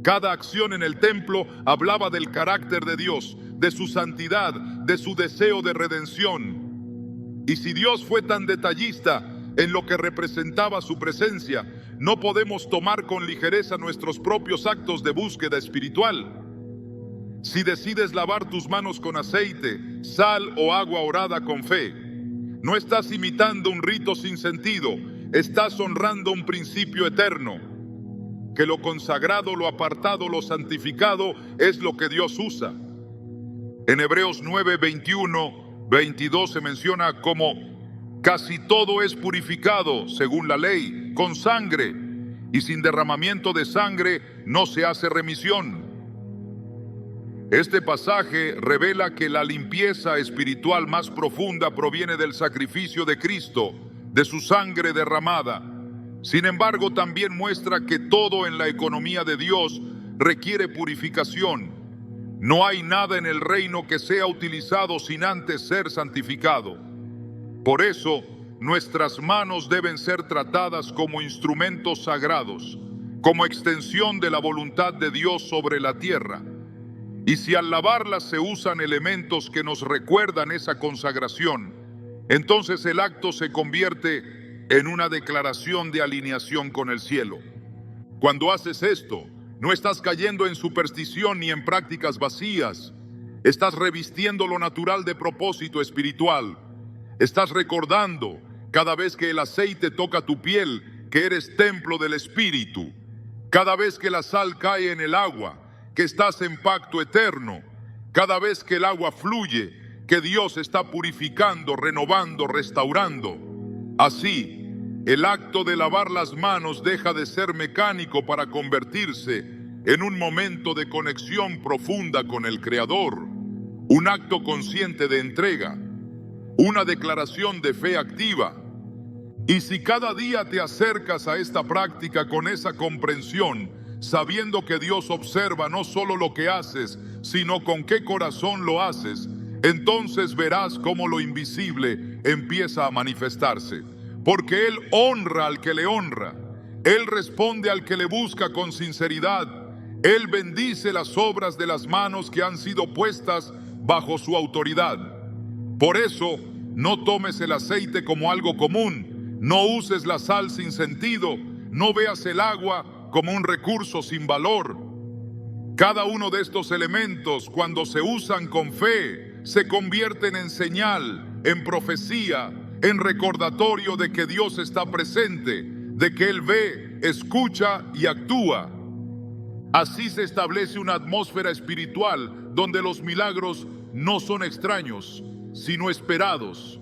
Cada acción en el templo hablaba del carácter de Dios, de su santidad, de su deseo de redención. Y si Dios fue tan detallista en lo que representaba su presencia, no podemos tomar con ligereza nuestros propios actos de búsqueda espiritual. Si decides lavar tus manos con aceite, sal o agua orada con fe, no estás imitando un rito sin sentido, estás honrando un principio eterno, que lo consagrado, lo apartado, lo santificado es lo que Dios usa. En Hebreos 9, 21, 22 se menciona como casi todo es purificado, según la ley, con sangre, y sin derramamiento de sangre no se hace remisión. Este pasaje revela que la limpieza espiritual más profunda proviene del sacrificio de Cristo, de su sangre derramada. Sin embargo, también muestra que todo en la economía de Dios requiere purificación. No hay nada en el reino que sea utilizado sin antes ser santificado. Por eso, nuestras manos deben ser tratadas como instrumentos sagrados, como extensión de la voluntad de Dios sobre la tierra. Y si al lavarlas se usan elementos que nos recuerdan esa consagración, entonces el acto se convierte en una declaración de alineación con el cielo. Cuando haces esto, no estás cayendo en superstición ni en prácticas vacías. Estás revistiendo lo natural de propósito espiritual. Estás recordando cada vez que el aceite toca tu piel que eres templo del Espíritu. Cada vez que la sal cae en el agua, que estás en pacto eterno. Cada vez que el agua fluye, que Dios está purificando, renovando, restaurando. Así, el acto de lavar las manos deja de ser mecánico para convertirse en un momento de conexión profunda con el Creador, un acto consciente de entrega, una declaración de fe activa. Y si cada día te acercas a esta práctica con esa comprensión, sabiendo que Dios observa no solo lo que haces, sino con qué corazón lo haces, entonces verás cómo lo invisible empieza a manifestarse. Porque Él honra al que le honra. Él responde al que le busca con sinceridad. Él bendice las obras de las manos que han sido puestas bajo su autoridad. Por eso, no tomes el aceite como algo común. No uses la sal sin sentido. No veas el agua como un recurso sin valor. Cada uno de estos elementos, cuando se usan con fe, se convierten en señal, en profecía, en recordatorio de que Dios está presente, de que Él ve, escucha y actúa. Así se establece una atmósfera espiritual donde los milagros no son extraños, sino esperados,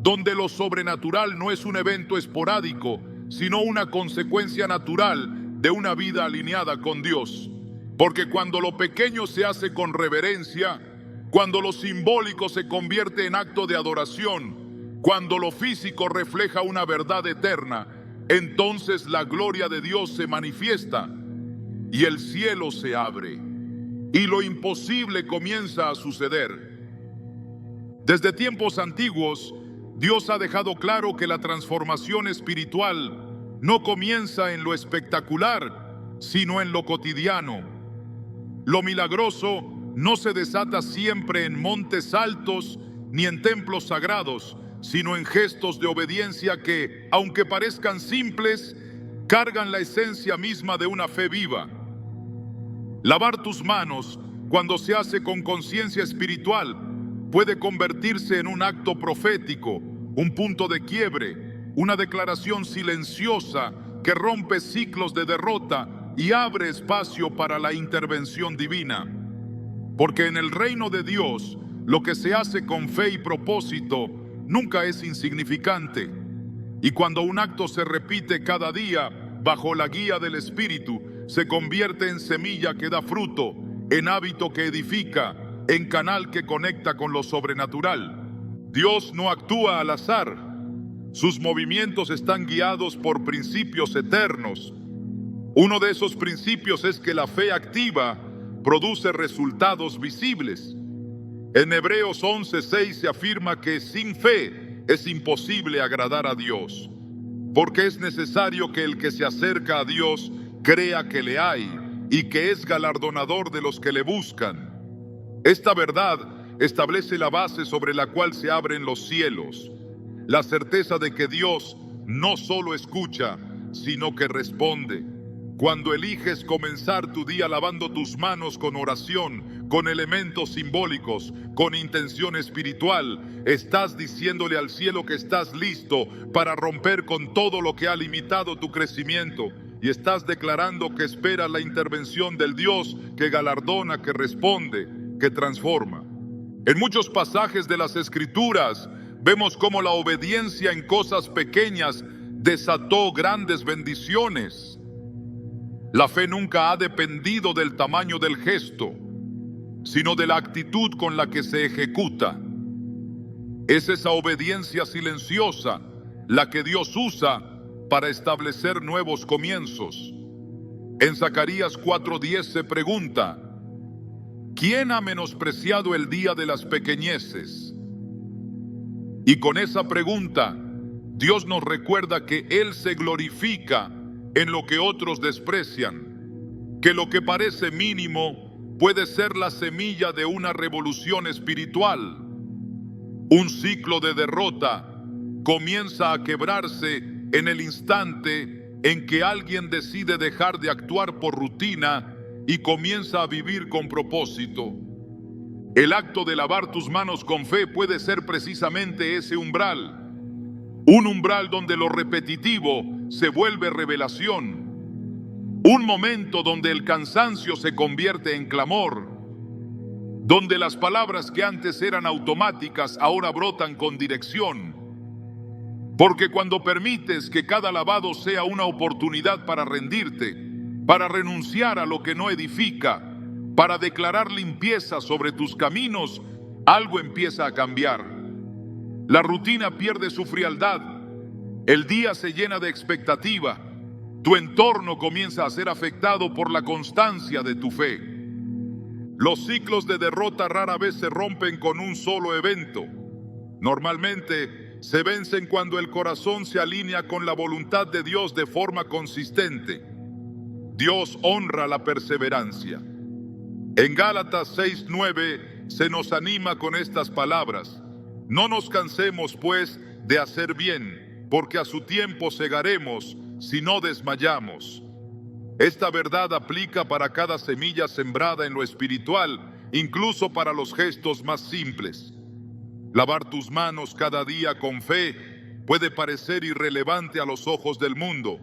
donde lo sobrenatural no es un evento esporádico, sino una consecuencia natural de una vida alineada con Dios. Porque cuando lo pequeño se hace con reverencia, cuando lo simbólico se convierte en acto de adoración, cuando lo físico refleja una verdad eterna, entonces la gloria de Dios se manifiesta y el cielo se abre y lo imposible comienza a suceder. Desde tiempos antiguos, Dios ha dejado claro que la transformación espiritual no comienza en lo espectacular, sino en lo cotidiano. Lo milagroso no se desata siempre en montes altos ni en templos sagrados, sino en gestos de obediencia que, aunque parezcan simples, cargan la esencia misma de una fe viva. Lavar tus manos, cuando se hace con conciencia espiritual, puede convertirse en un acto profético, un punto de quiebre, una declaración silenciosa que rompe ciclos de derrota y abre espacio para la intervención divina. Porque en el reino de Dios, lo que se hace con fe y propósito nunca es insignificante. Y cuando un acto se repite cada día bajo la guía del Espíritu, se convierte en semilla que da fruto, en hábito que edifica, en canal que conecta con lo sobrenatural. Dios no actúa al azar. Sus movimientos están guiados por principios eternos. Uno de esos principios es que la fe activa produce resultados visibles. En Hebreos 11:6 se afirma que sin fe es imposible agradar a Dios, porque es necesario que el que se acerca a Dios crea que le hay y que es galardonador de los que le buscan. Esta verdad establece la base sobre la cual se abren los cielos, la certeza de que Dios no solo escucha, sino que responde. Cuando eliges comenzar tu día lavando tus manos con oración, con elementos simbólicos, con intención espiritual, estás diciéndole al cielo que estás listo para romper con todo lo que ha limitado tu crecimiento, y estás declarando que esperas la intervención del Dios que galardona, que responde, que transforma. En muchos pasajes de las Escrituras vemos cómo la obediencia en cosas pequeñas desató grandes bendiciones. La fe nunca ha dependido del tamaño del gesto, sino de la actitud con la que se ejecuta. Es esa obediencia silenciosa la que Dios usa para establecer nuevos comienzos. En Zacarías 4:10 se pregunta: ¿quién ha menospreciado el día de las pequeñeces? Y con esa pregunta, Dios nos recuerda que Él se glorifica en lo que otros desprecian, que lo que parece mínimo puede ser la semilla de una revolución espiritual. Un ciclo de derrota comienza a quebrarse en el instante en que alguien decide dejar de actuar por rutina y comienza a vivir con propósito. El acto de lavar tus manos con fe puede ser precisamente ese umbral. Un umbral donde lo repetitivo se vuelve revelación. Un momento donde el cansancio se convierte en clamor. Donde las palabras que antes eran automáticas ahora brotan con dirección. Porque cuando permites que cada lavado sea una oportunidad para rendirte, para renunciar a lo que no edifica, para declarar limpieza sobre tus caminos, algo empieza a cambiar. La rutina pierde su frialdad, el día se llena de expectativa, tu entorno comienza a ser afectado por la constancia de tu fe. Los ciclos de derrota rara vez se rompen con un solo evento. Normalmente se vencen cuando el corazón se alinea con la voluntad de Dios de forma consistente. Dios honra la perseverancia. En Gálatas 6:9 se nos anima con estas palabras: no nos cansemos, pues, de hacer bien, porque a su tiempo segaremos si no desmayamos. Esta verdad aplica para cada semilla sembrada en lo espiritual, incluso para los gestos más simples. Lavar tus manos cada día con fe puede parecer irrelevante a los ojos del mundo,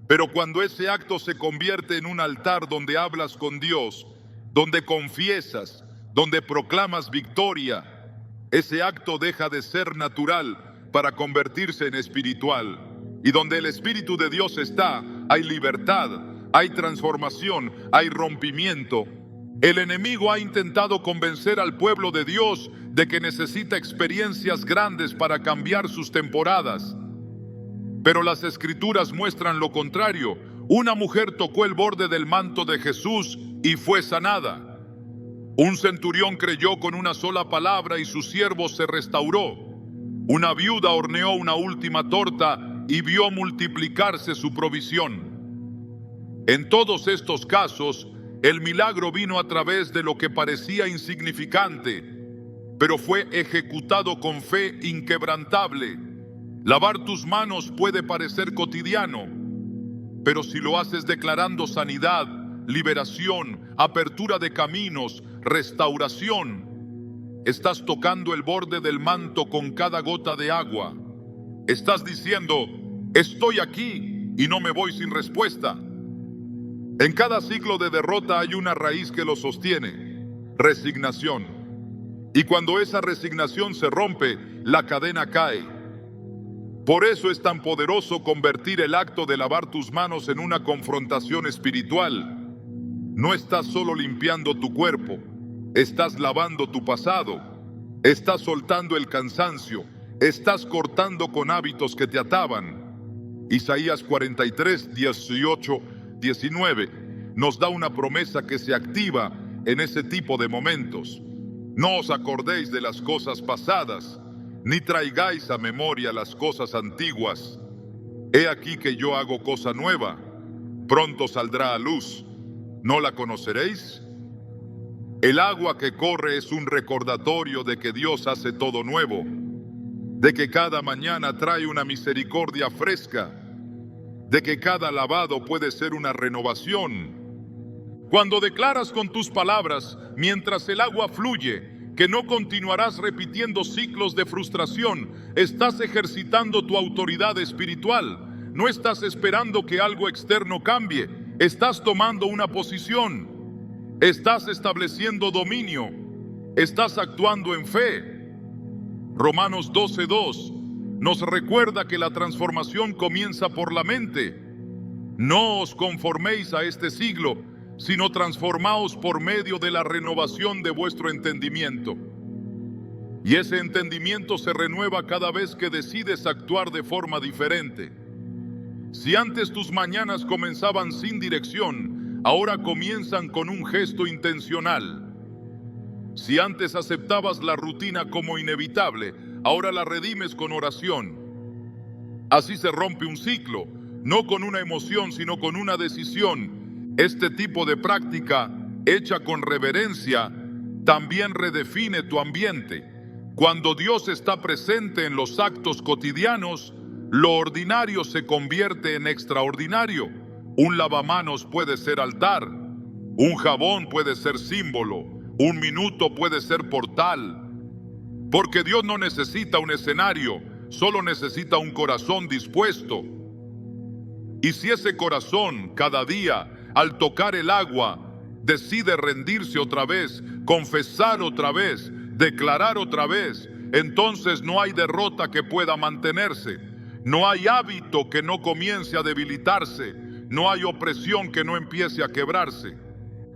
pero cuando ese acto se convierte en un altar donde hablas con Dios, donde confiesas, donde proclamas victoria, ese acto deja de ser natural para convertirse en espiritual. Y donde el Espíritu de Dios está, hay libertad, hay transformación, hay rompimiento. El enemigo ha intentado convencer al pueblo de Dios de que necesita experiencias grandes para cambiar sus temporadas. Pero las Escrituras muestran lo contrario. Una mujer tocó el borde del manto de Jesús y fue sanada. Un centurión creyó con una sola palabra y su siervo se restauró. Una viuda horneó una última torta y vio multiplicarse su provisión. En todos estos casos, el milagro vino a través de lo que parecía insignificante, pero fue ejecutado con fe inquebrantable. Lavar tus manos puede parecer cotidiano, pero si lo haces declarando sanidad, liberación, apertura de caminos, restauración, estás tocando el borde del manto con cada gota de agua. Estás diciendo: estoy aquí y no me voy sin respuesta. En cada ciclo de derrota hay una raíz que lo sostiene: resignación. Y cuando esa resignación se rompe, la cadena cae. Por eso es tan poderoso convertir el acto de lavar tus manos en una confrontación espiritual. No estás solo limpiando tu cuerpo, estás lavando tu pasado, estás soltando el cansancio, estás cortando con hábitos que te ataban. Isaías 43, 18, 19 nos da una promesa que se activa en ese tipo de momentos. No os acordéis de las cosas pasadas, ni traigáis a memoria las cosas antiguas. He aquí que yo hago cosa nueva, pronto saldrá a luz. ¿No la conoceréis? El agua que corre es un recordatorio de que Dios hace todo nuevo, de que cada mañana trae una misericordia fresca, de que cada lavado puede ser una renovación. Cuando declaras con tus palabras, mientras el agua fluye, que no continuarás repitiendo ciclos de frustración, estás ejercitando tu autoridad espiritual. No estás esperando que algo externo cambie, estás tomando una posición. Estás estableciendo dominio. estás actuando en fe. Romanos 12:2 nos recuerda que la transformación comienza por la mente. No os conforméis a este siglo, sino transformaos por medio de la renovación de vuestro entendimiento. Y ese entendimiento se renueva cada vez que decides actuar de forma diferente. Si antes tus mañanas comenzaban sin dirección, ahora comienzan con un gesto intencional. Si antes aceptabas la rutina como inevitable, ahora la redimes con oración. Así se rompe un ciclo, no con una emoción, sino con una decisión. Este tipo de práctica, hecha con reverencia, también redefine tu ambiente. Cuando Dios está presente en los actos cotidianos, lo ordinario se convierte en extraordinario. Un lavamanos puede ser altar, un jabón puede ser símbolo, un minuto puede ser portal. Porque Dios no necesita un escenario, solo necesita un corazón dispuesto. Y si ese corazón, cada día, al tocar el agua, decide rendirse otra vez, confesar otra vez, declarar otra vez, entonces no hay derrota que pueda mantenerse, no hay hábito que no comience a debilitarse, no hay opresión que no empiece a quebrarse.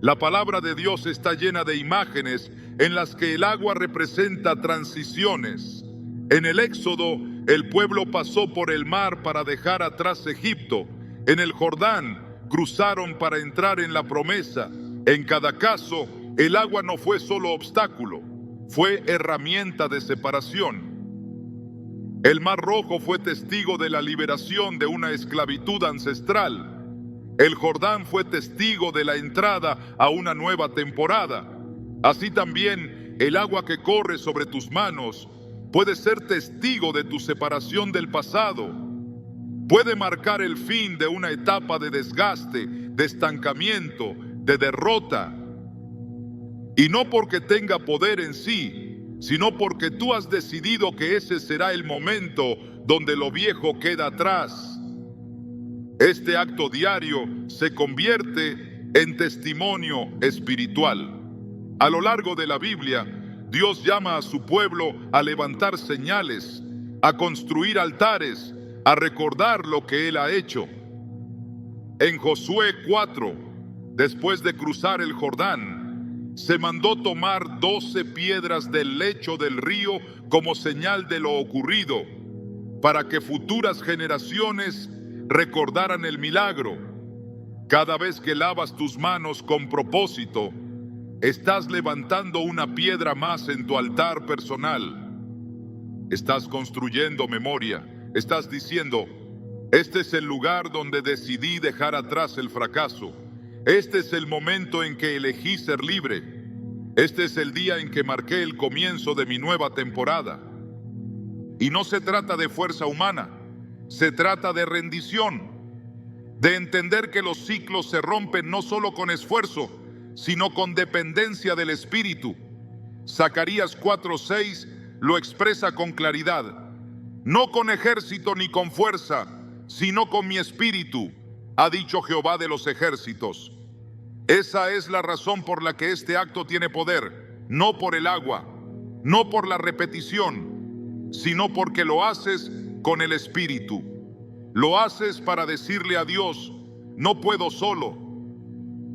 La palabra de Dios está llena de imágenes en las que el agua representa transiciones. En el Éxodo, el pueblo pasó por el mar para dejar atrás Egipto. En el Jordán, cruzaron para entrar en la promesa. En cada caso, el agua no fue solo obstáculo, fue herramienta de separación. El Mar Rojo fue testigo de la liberación de una esclavitud ancestral. El Jordán fue testigo de la entrada a una nueva temporada. Así también, el agua que corre sobre tus manos puede ser testigo de tu separación del pasado. Puede marcar el fin de una etapa de desgaste, de estancamiento, de derrota. Y no porque tenga poder en sí, sino porque tú has decidido que ese será el momento donde lo viejo queda atrás. Este acto diario se convierte en testimonio espiritual. A lo largo de la Biblia, Dios llama a su pueblo a levantar señales, a construir altares, a recordar lo que Él ha hecho. En Josué 4, después de cruzar el Jordán, se mandó tomar 12 piedras del lecho del río como señal de lo ocurrido, para que futuras generaciones recordaran el milagro. Cada vez que lavas tus manos con propósito, estás levantando una piedra más en tu altar personal. Estás construyendo memoria. Estás diciendo, este es el lugar donde decidí dejar atrás el fracaso. Este es el momento en que elegí ser libre. Este es el día en que marqué el comienzo de mi nueva temporada. Y no se trata de fuerza humana, se trata de rendición, de entender que los ciclos se rompen no solo con esfuerzo, sino con dependencia del Espíritu. Zacarías 4:6 lo expresa con claridad. No con ejército ni con fuerza, sino con mi espíritu, ha dicho Jehová de los ejércitos. Esa es la razón por la que este acto tiene poder, no por el agua, no por la repetición, sino porque lo haces con el Espíritu. Lo haces para decirle a Dios, no puedo solo,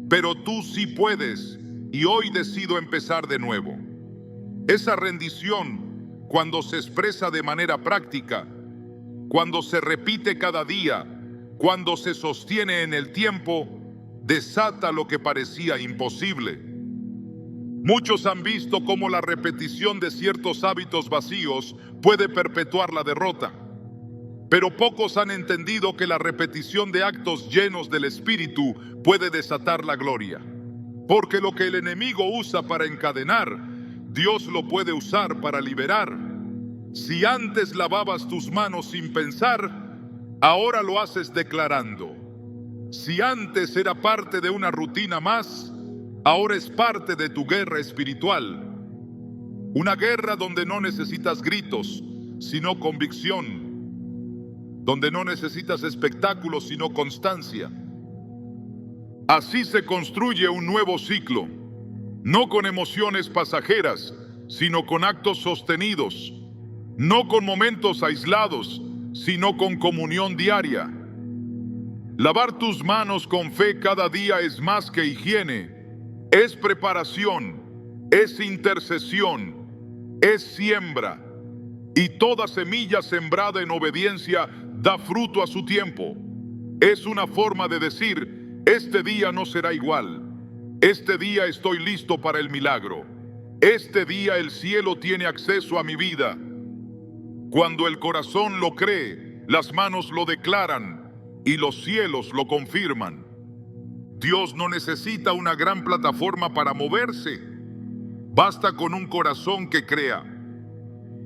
pero tú sí puedes, y hoy decido empezar de nuevo. Esa rendición, cuando se expresa de manera práctica, cuando se repite cada día, cuando se sostiene en el tiempo, desata lo que parecía imposible. Muchos han visto cómo la repetición de ciertos hábitos vacíos puede perpetuar la derrota, pero pocos han entendido que la repetición de actos llenos del Espíritu puede desatar la gloria. Porque lo que el enemigo usa para encadenar, Dios lo puede usar para liberar. Si antes lavabas tus manos sin pensar, ahora lo haces declarando. Si antes era parte de una rutina más, ahora es parte de tu guerra espiritual. Una guerra donde no necesitas gritos, sino convicción. Donde no necesitas espectáculos, sino constancia. Así se construye un nuevo ciclo. no con emociones pasajeras, sino con actos sostenidos, no con momentos aislados, sino con comunión diaria. Lavar tus manos con fe cada día es más que higiene, es preparación, es intercesión, es siembra, y toda semilla sembrada en obediencia da fruto a su tiempo. Es una forma de decir: este día no será igual, este día estoy listo para el milagro, este día el cielo tiene acceso a mi vida. Cuando el corazón lo cree, las manos lo declaran y los cielos lo confirman. Dios no necesita una gran plataforma para moverse, basta con un corazón que crea.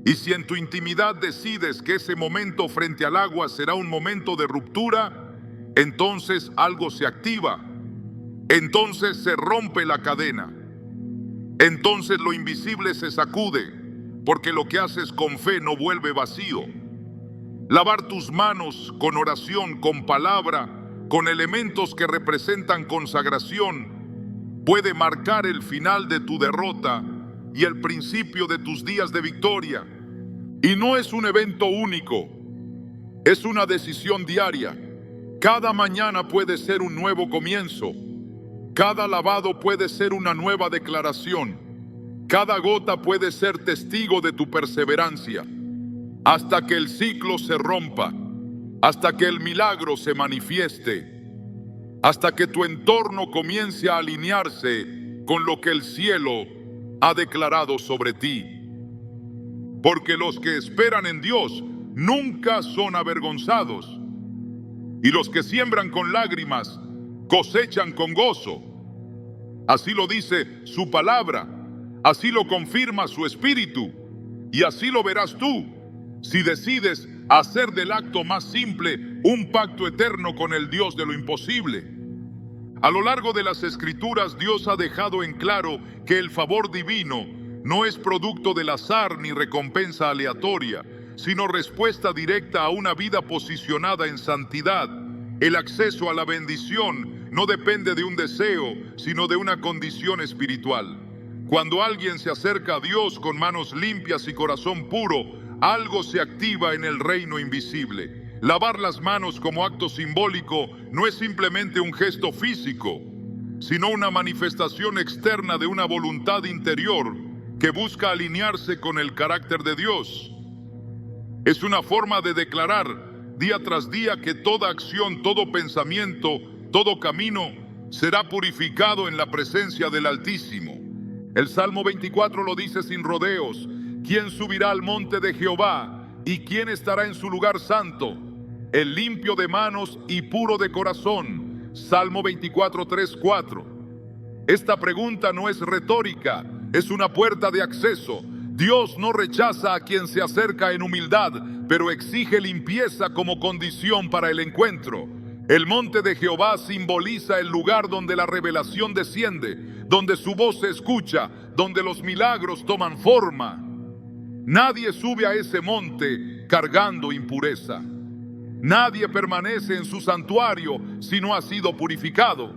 Y si en tu intimidad decides que ese momento frente al agua será un momento de ruptura, entonces algo se activa, entonces se rompe la cadena, entonces lo invisible se sacude, porque lo que haces con fe no vuelve vacío. Lavar tus manos con oración, con palabra, con elementos que representan consagración, puede marcar el final de tu derrota y el principio de tus días de victoria. Y no es un evento único, es una decisión diaria. Cada mañana puede ser un nuevo comienzo, cada lavado puede ser una nueva declaración, cada gota puede ser testigo de tu perseverancia, hasta que el ciclo se rompa, hasta que el milagro se manifieste, hasta que tu entorno comience a alinearse con lo que el cielo ha declarado sobre ti. Porque los que esperan en Dios nunca son avergonzados, y los que siembran con lágrimas cosechan con gozo. Así lo dice su palabra, así lo confirma su espíritu, y así lo verás tú, si decides hacer del acto más simple un pacto eterno con el Dios de lo imposible. A lo largo de las Escrituras, Dios ha dejado en claro que el favor divino no es producto del azar ni recompensa aleatoria, sino respuesta directa a una vida posicionada en santidad. El acceso a la bendición no depende de un deseo, sino de una condición espiritual. Cuando alguien se acerca a Dios con manos limpias y corazón puro, algo se activa en el reino invisible. Lavar las manos como acto simbólico no es simplemente un gesto físico, sino una manifestación externa de una voluntad interior que busca alinearse con el carácter de Dios. Es una forma de declarar día tras día que toda acción, todo pensamiento, todo camino será purificado en la presencia del Altísimo. El Salmo 24 lo dice sin rodeos: ¿quién subirá al monte de Jehová? ¿Y quién estará en su lugar santo? El limpio de manos y puro de corazón. Salmo 24, 3, 4. Esta pregunta no es retórica, es una puerta de acceso. Dios no rechaza a quien se acerca en humildad, pero exige limpieza como condición para el encuentro. El monte de Jehová simboliza el lugar donde la revelación desciende, donde su voz se escucha, donde los milagros toman forma. Nadie sube a ese monte cargando impureza. Nadie permanece en su santuario si no ha sido purificado.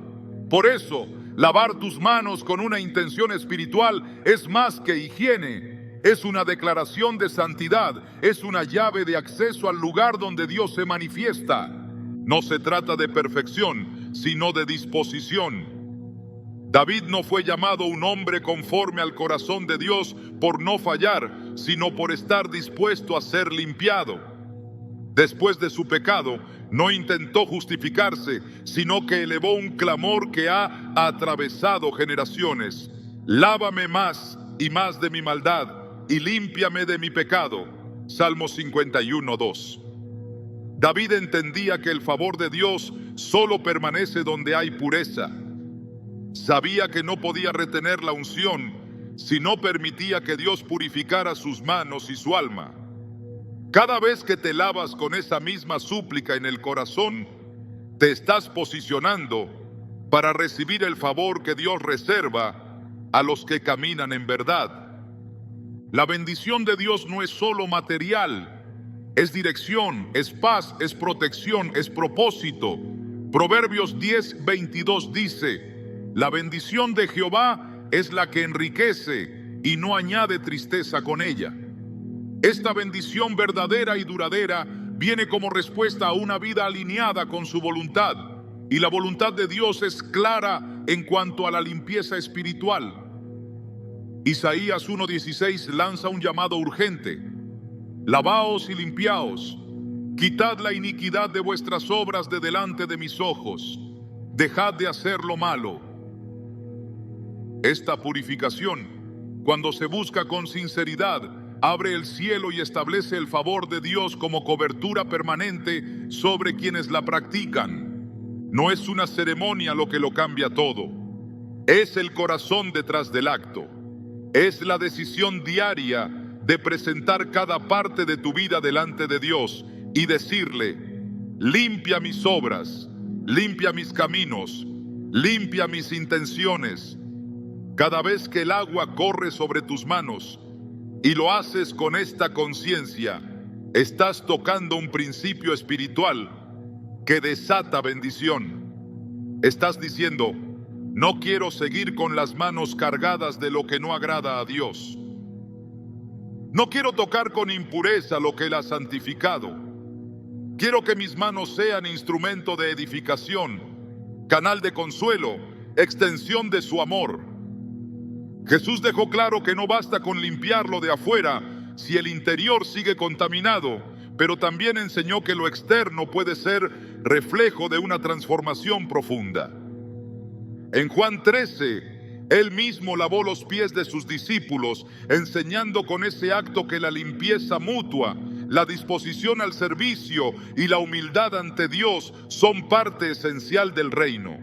Por eso, lavar tus manos con una intención espiritual es más que higiene. Es una declaración de santidad, es una llave de acceso al lugar donde Dios se manifiesta. No se trata de perfección, sino de disposición. David no fue llamado un hombre conforme al corazón de Dios por no fallar, sino por estar dispuesto a ser limpiado. Después de su pecado, no intentó justificarse, sino que elevó un clamor que ha atravesado generaciones. Lávame más y más de mi maldad, y límpiame de mi pecado. Salmo 51, 2. David entendía que el favor de Dios solo permanece donde hay pureza. Sabía que no podía retener la unción si no permitía que Dios purificara sus manos y su alma. Cada vez que te lavas con esa misma súplica en el corazón, te estás posicionando para recibir el favor que Dios reserva a los que caminan en verdad. La bendición de Dios no es solo material, es dirección, es paz, es protección, es propósito. Proverbios 10:22 dice: la bendición de Jehová es la que enriquece y no añade tristeza con ella. Esta bendición verdadera y duradera viene como respuesta a una vida alineada con su voluntad, y la voluntad de Dios es clara en cuanto a la limpieza espiritual. Isaías 1:16 lanza un llamado urgente: lavaos y limpiaos, quitad la iniquidad de vuestras obras de delante de mis ojos, dejad de hacer lo malo. Esta purificación, cuando se busca con sinceridad, abre el cielo y establece el favor de Dios como cobertura permanente sobre quienes la practican. No es una ceremonia lo que lo cambia todo, es el corazón detrás del acto. Es la decisión diaria de presentar cada parte de tu vida delante de Dios y decirle: limpia mis obras, limpia mis caminos, limpia mis intenciones. Cada vez que el agua corre sobre tus manos y lo haces con esta conciencia, estás tocando un principio espiritual que desata bendición. Estás diciendo: no quiero seguir con las manos cargadas de lo que no agrada a Dios. No quiero tocar con impureza lo que Él ha santificado. Quiero que mis manos sean instrumento de edificación, canal de consuelo, extensión de su amor. Jesús dejó claro que no basta con limpiarlo de afuera si el interior sigue contaminado, pero también enseñó que lo externo puede ser reflejo de una transformación profunda. En Juan 13, Él mismo lavó los pies de sus discípulos, enseñando con ese acto que la limpieza mutua, la disposición al servicio y la humildad ante Dios son parte esencial del reino.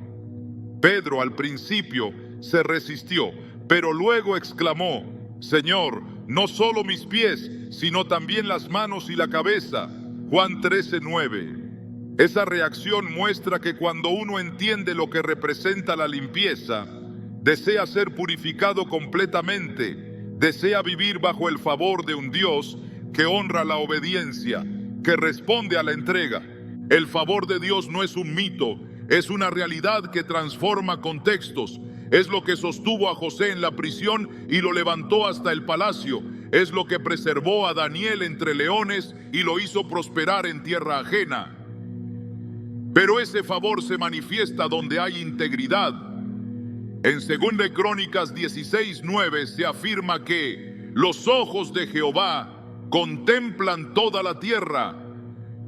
Pedro al principio se resistió, pero luego exclamó: Señor, no solo mis pies, sino también las manos y la cabeza. Juan 13:9. Esa reacción muestra que cuando uno entiende lo que representa la limpieza, desea ser purificado completamente, desea vivir bajo el favor de un Dios que honra la obediencia, que responde a la entrega. El favor de Dios no es un mito, es una realidad que transforma contextos. Es lo que sostuvo a José en la prisión y lo levantó hasta el palacio. Es lo que preservó a Daniel entre leones y lo hizo prosperar en tierra ajena. Pero ese favor se manifiesta donde hay integridad. En 2 Crónicas 16:9 se afirma que los ojos de Jehová contemplan toda la tierra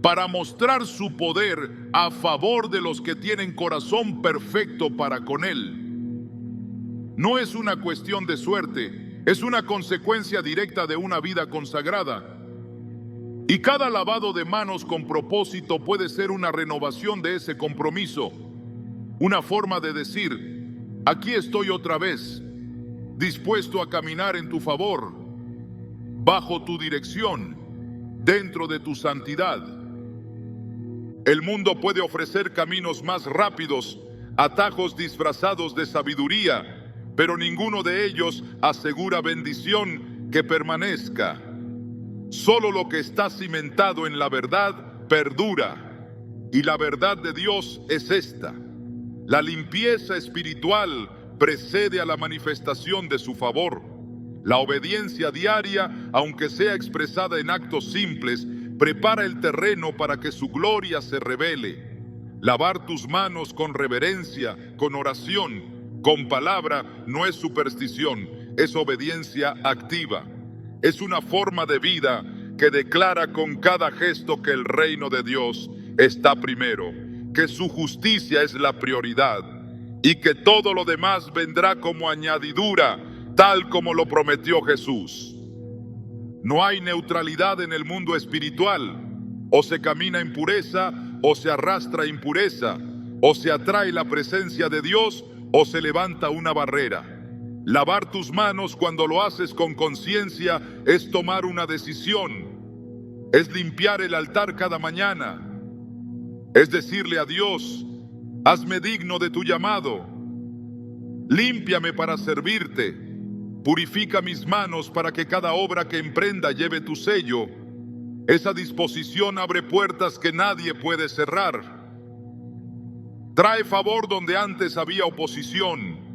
para mostrar su poder a favor de los que tienen corazón perfecto para con Él. No es una cuestión de suerte, es una consecuencia directa de una vida consagrada. Y cada lavado de manos con propósito puede ser una renovación de ese compromiso, una forma de decir: aquí estoy otra vez, dispuesto a caminar en tu favor, bajo tu dirección, dentro de tu santidad. El mundo puede ofrecer caminos más rápidos, atajos disfrazados de sabiduría, pero ninguno de ellos asegura bendición que permanezca. Solo lo que está cimentado en la verdad perdura, y la verdad de Dios es esta: la limpieza espiritual precede a la manifestación de su favor. La obediencia diaria, aunque sea expresada en actos simples, prepara el terreno para que su gloria se revele. Lavar tus manos con reverencia, con oración, con palabra, no es superstición, es obediencia activa. Es una forma de vida que declara con cada gesto que el reino de Dios está primero, que su justicia es la prioridad y que todo lo demás vendrá como añadidura, tal como lo prometió Jesús. No hay neutralidad en el mundo espiritual. O se camina en pureza, o se arrastra impureza, o se atrae la presencia de Dios, o se levanta una barrera. Lavar tus manos cuando lo haces con conciencia es tomar una decisión. Es limpiar el altar cada mañana. Es decirle a Dios: hazme digno de tu llamado. Límpiame para servirte. Purifica mis manos para que cada obra que emprenda lleve tu sello. Esa disposición abre puertas que nadie puede cerrar. Trae favor donde antes había oposición.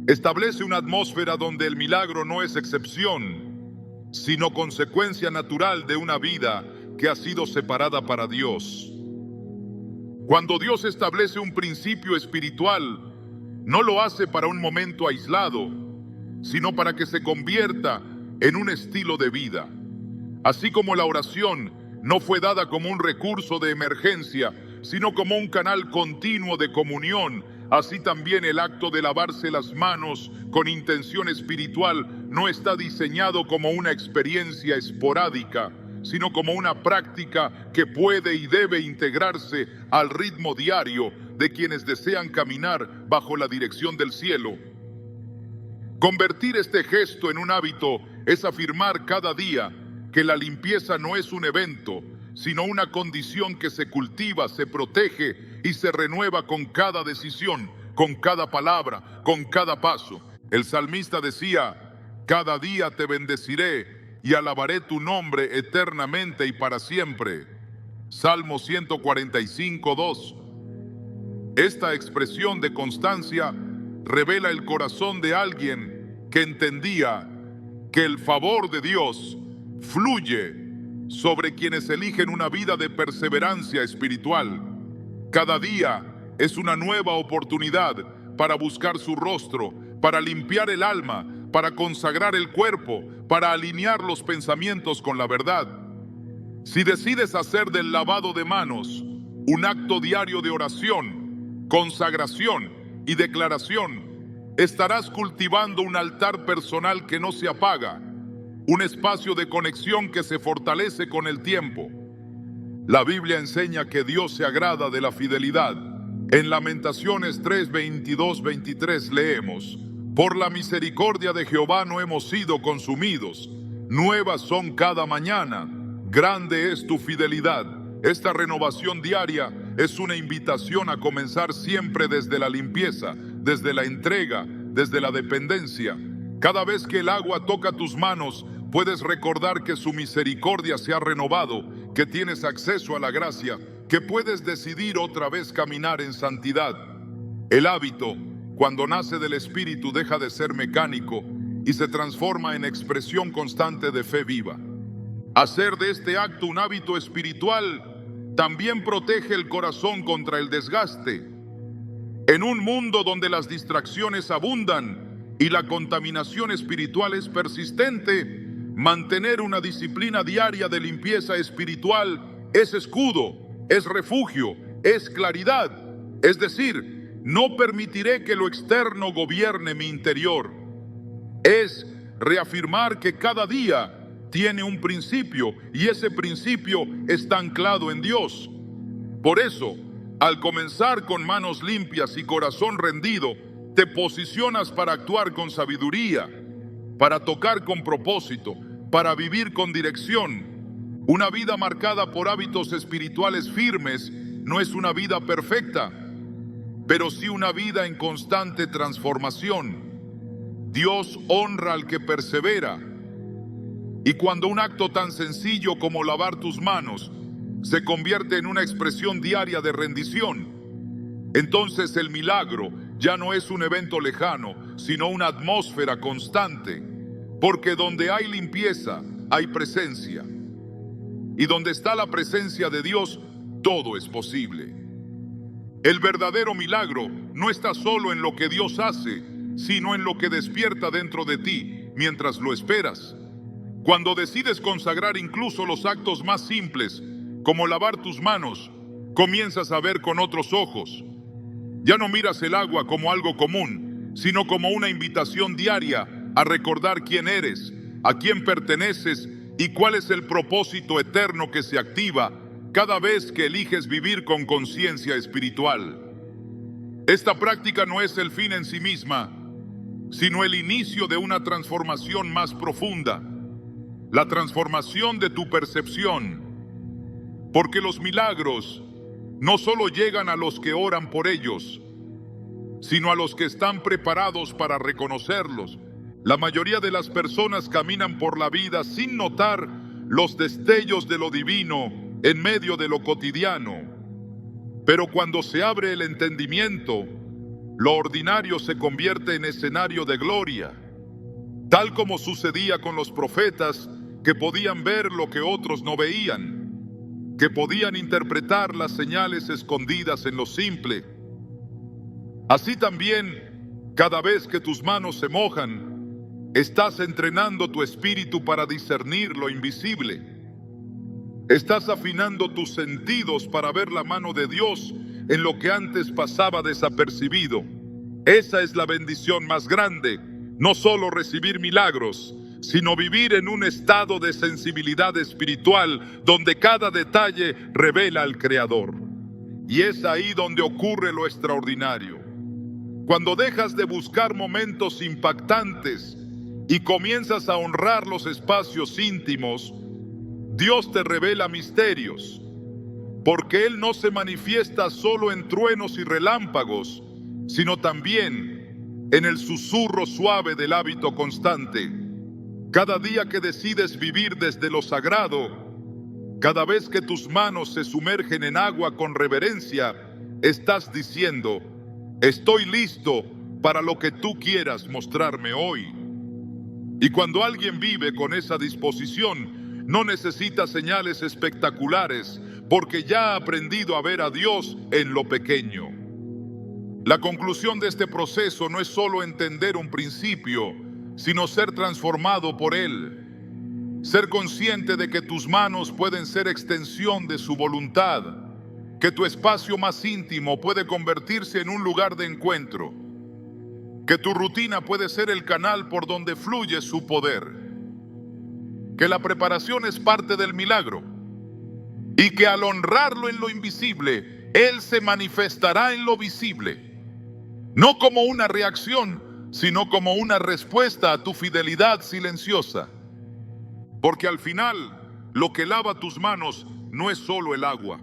Establece una atmósfera donde el milagro no es excepción, sino consecuencia natural de una vida que ha sido separada para Dios. Cuando Dios establece un principio espiritual, no lo hace para un momento aislado, sino para que se convierta en un estilo de vida. Así como la oración no fue dada como un recurso de emergencia, sino como un canal continuo de comunión, así también el acto de lavarse las manos con intención espiritual no está diseñado como una experiencia esporádica, sino como una práctica que puede y debe integrarse al ritmo diario de quienes desean caminar bajo la dirección del cielo. Convertir este gesto en un hábito es afirmar cada día que la limpieza no es un evento, sino una condición que se cultiva, se protege y se renueva con cada decisión, con cada palabra, con cada paso. El salmista decía: cada día te bendeciré y alabaré tu nombre eternamente y para siempre. Salmo 145:2. Esta expresión de constancia revela el corazón de alguien que entendía que el favor de Dios fluye sobre quienes eligen una vida de perseverancia espiritual. Cada día es una nueva oportunidad para buscar su rostro, para limpiar el alma, para consagrar el cuerpo, para alinear los pensamientos con la verdad. Si decides hacer del lavado de manos un acto diario de oración, consagración y declaración, estarás cultivando un altar personal que no se apaga, un espacio de conexión que se fortalece con el tiempo. La Biblia enseña que Dios se agrada de la fidelidad. En Lamentaciones 3:22-23 leemos: por la misericordia de Jehová no hemos sido consumidos, nuevas son cada mañana, grande es tu fidelidad. Esta renovación diaria es una invitación a comenzar siempre desde la limpieza, desde la entrega, desde la dependencia. Cada vez que el agua toca tus manos, puedes recordar que su misericordia se ha renovado, que tienes acceso a la gracia, que puedes decidir otra vez caminar en santidad. El hábito, cuando nace del Espíritu, deja de ser mecánico y se transforma en expresión constante de fe viva. Hacer de este acto un hábito espiritual también protege el corazón contra el desgaste. En un mundo donde las distracciones abundan y la contaminación espiritual es persistente, mantener una disciplina diaria de limpieza espiritual es escudo, es refugio, es claridad. Es decir, no permitiré que lo externo gobierne mi interior. Es reafirmar que cada día tiene un principio y ese principio está anclado en Dios. Por eso, al comenzar con manos limpias y corazón rendido, te posicionas para actuar con sabiduría, para tocar con propósito, para vivir con dirección. Una vida marcada por hábitos espirituales firmes no es una vida perfecta, pero sí una vida en constante transformación. Dios honra al que persevera. Y cuando un acto tan sencillo como lavar tus manos se convierte en una expresión diaria de rendición, entonces el milagro ya no es un evento lejano, sino una atmósfera constante. Porque donde hay limpieza, hay presencia. Y donde está la presencia de Dios, todo es posible. El verdadero milagro no está solo en lo que Dios hace, sino en lo que despierta dentro de ti mientras lo esperas. Cuando decides consagrar incluso los actos más simples, como lavar tus manos, comienzas a ver con otros ojos. Ya no miras el agua como algo común, sino como una invitación diaria a recordar quién eres, a quién perteneces y cuál es el propósito eterno que se activa cada vez que eliges vivir con conciencia espiritual. Esta práctica no es el fin en sí misma, sino el inicio de una transformación más profunda, la transformación de tu percepción, porque los milagros no solo llegan a los que oran por ellos, sino a los que están preparados para reconocerlos. La mayoría de las personas caminan por la vida sin notar los destellos de lo divino en medio de lo cotidiano. Pero cuando se abre el entendimiento, lo ordinario se convierte en escenario de gloria, tal como sucedía con los profetas que podían ver lo que otros no veían, que podían interpretar las señales escondidas en lo simple. Así también, cada vez que tus manos se mojan, estás entrenando tu espíritu para discernir lo invisible. Estás afinando tus sentidos para ver la mano de Dios en lo que antes pasaba desapercibido. Esa es la bendición más grande, no solo recibir milagros, sino vivir en un estado de sensibilidad espiritual donde cada detalle revela al Creador. Y es ahí donde ocurre lo extraordinario. Cuando dejas de buscar momentos impactantes y comienzas a honrar los espacios íntimos, Dios te revela misterios, porque Él no se manifiesta solo en truenos y relámpagos, sino también en el susurro suave del hábito constante. Cada día que decides vivir desde lo sagrado, cada vez que tus manos se sumergen en agua con reverencia, estás diciendo: estoy listo para lo que tú quieras mostrarme hoy. Y cuando alguien vive con esa disposición, no necesita señales espectaculares, porque ya ha aprendido a ver a Dios en lo pequeño. La conclusión de este proceso no es solo entender un principio, sino ser transformado por él. Ser consciente de que tus manos pueden ser extensión de su voluntad, que tu espacio más íntimo puede convertirse en un lugar de encuentro, que tu rutina puede ser el canal por donde fluye su poder, que la preparación es parte del milagro y que al honrarlo en lo invisible, Él se manifestará en lo visible, no como una reacción, sino como una respuesta a tu fidelidad silenciosa. Porque al final, lo que lava tus manos no es solo el agua,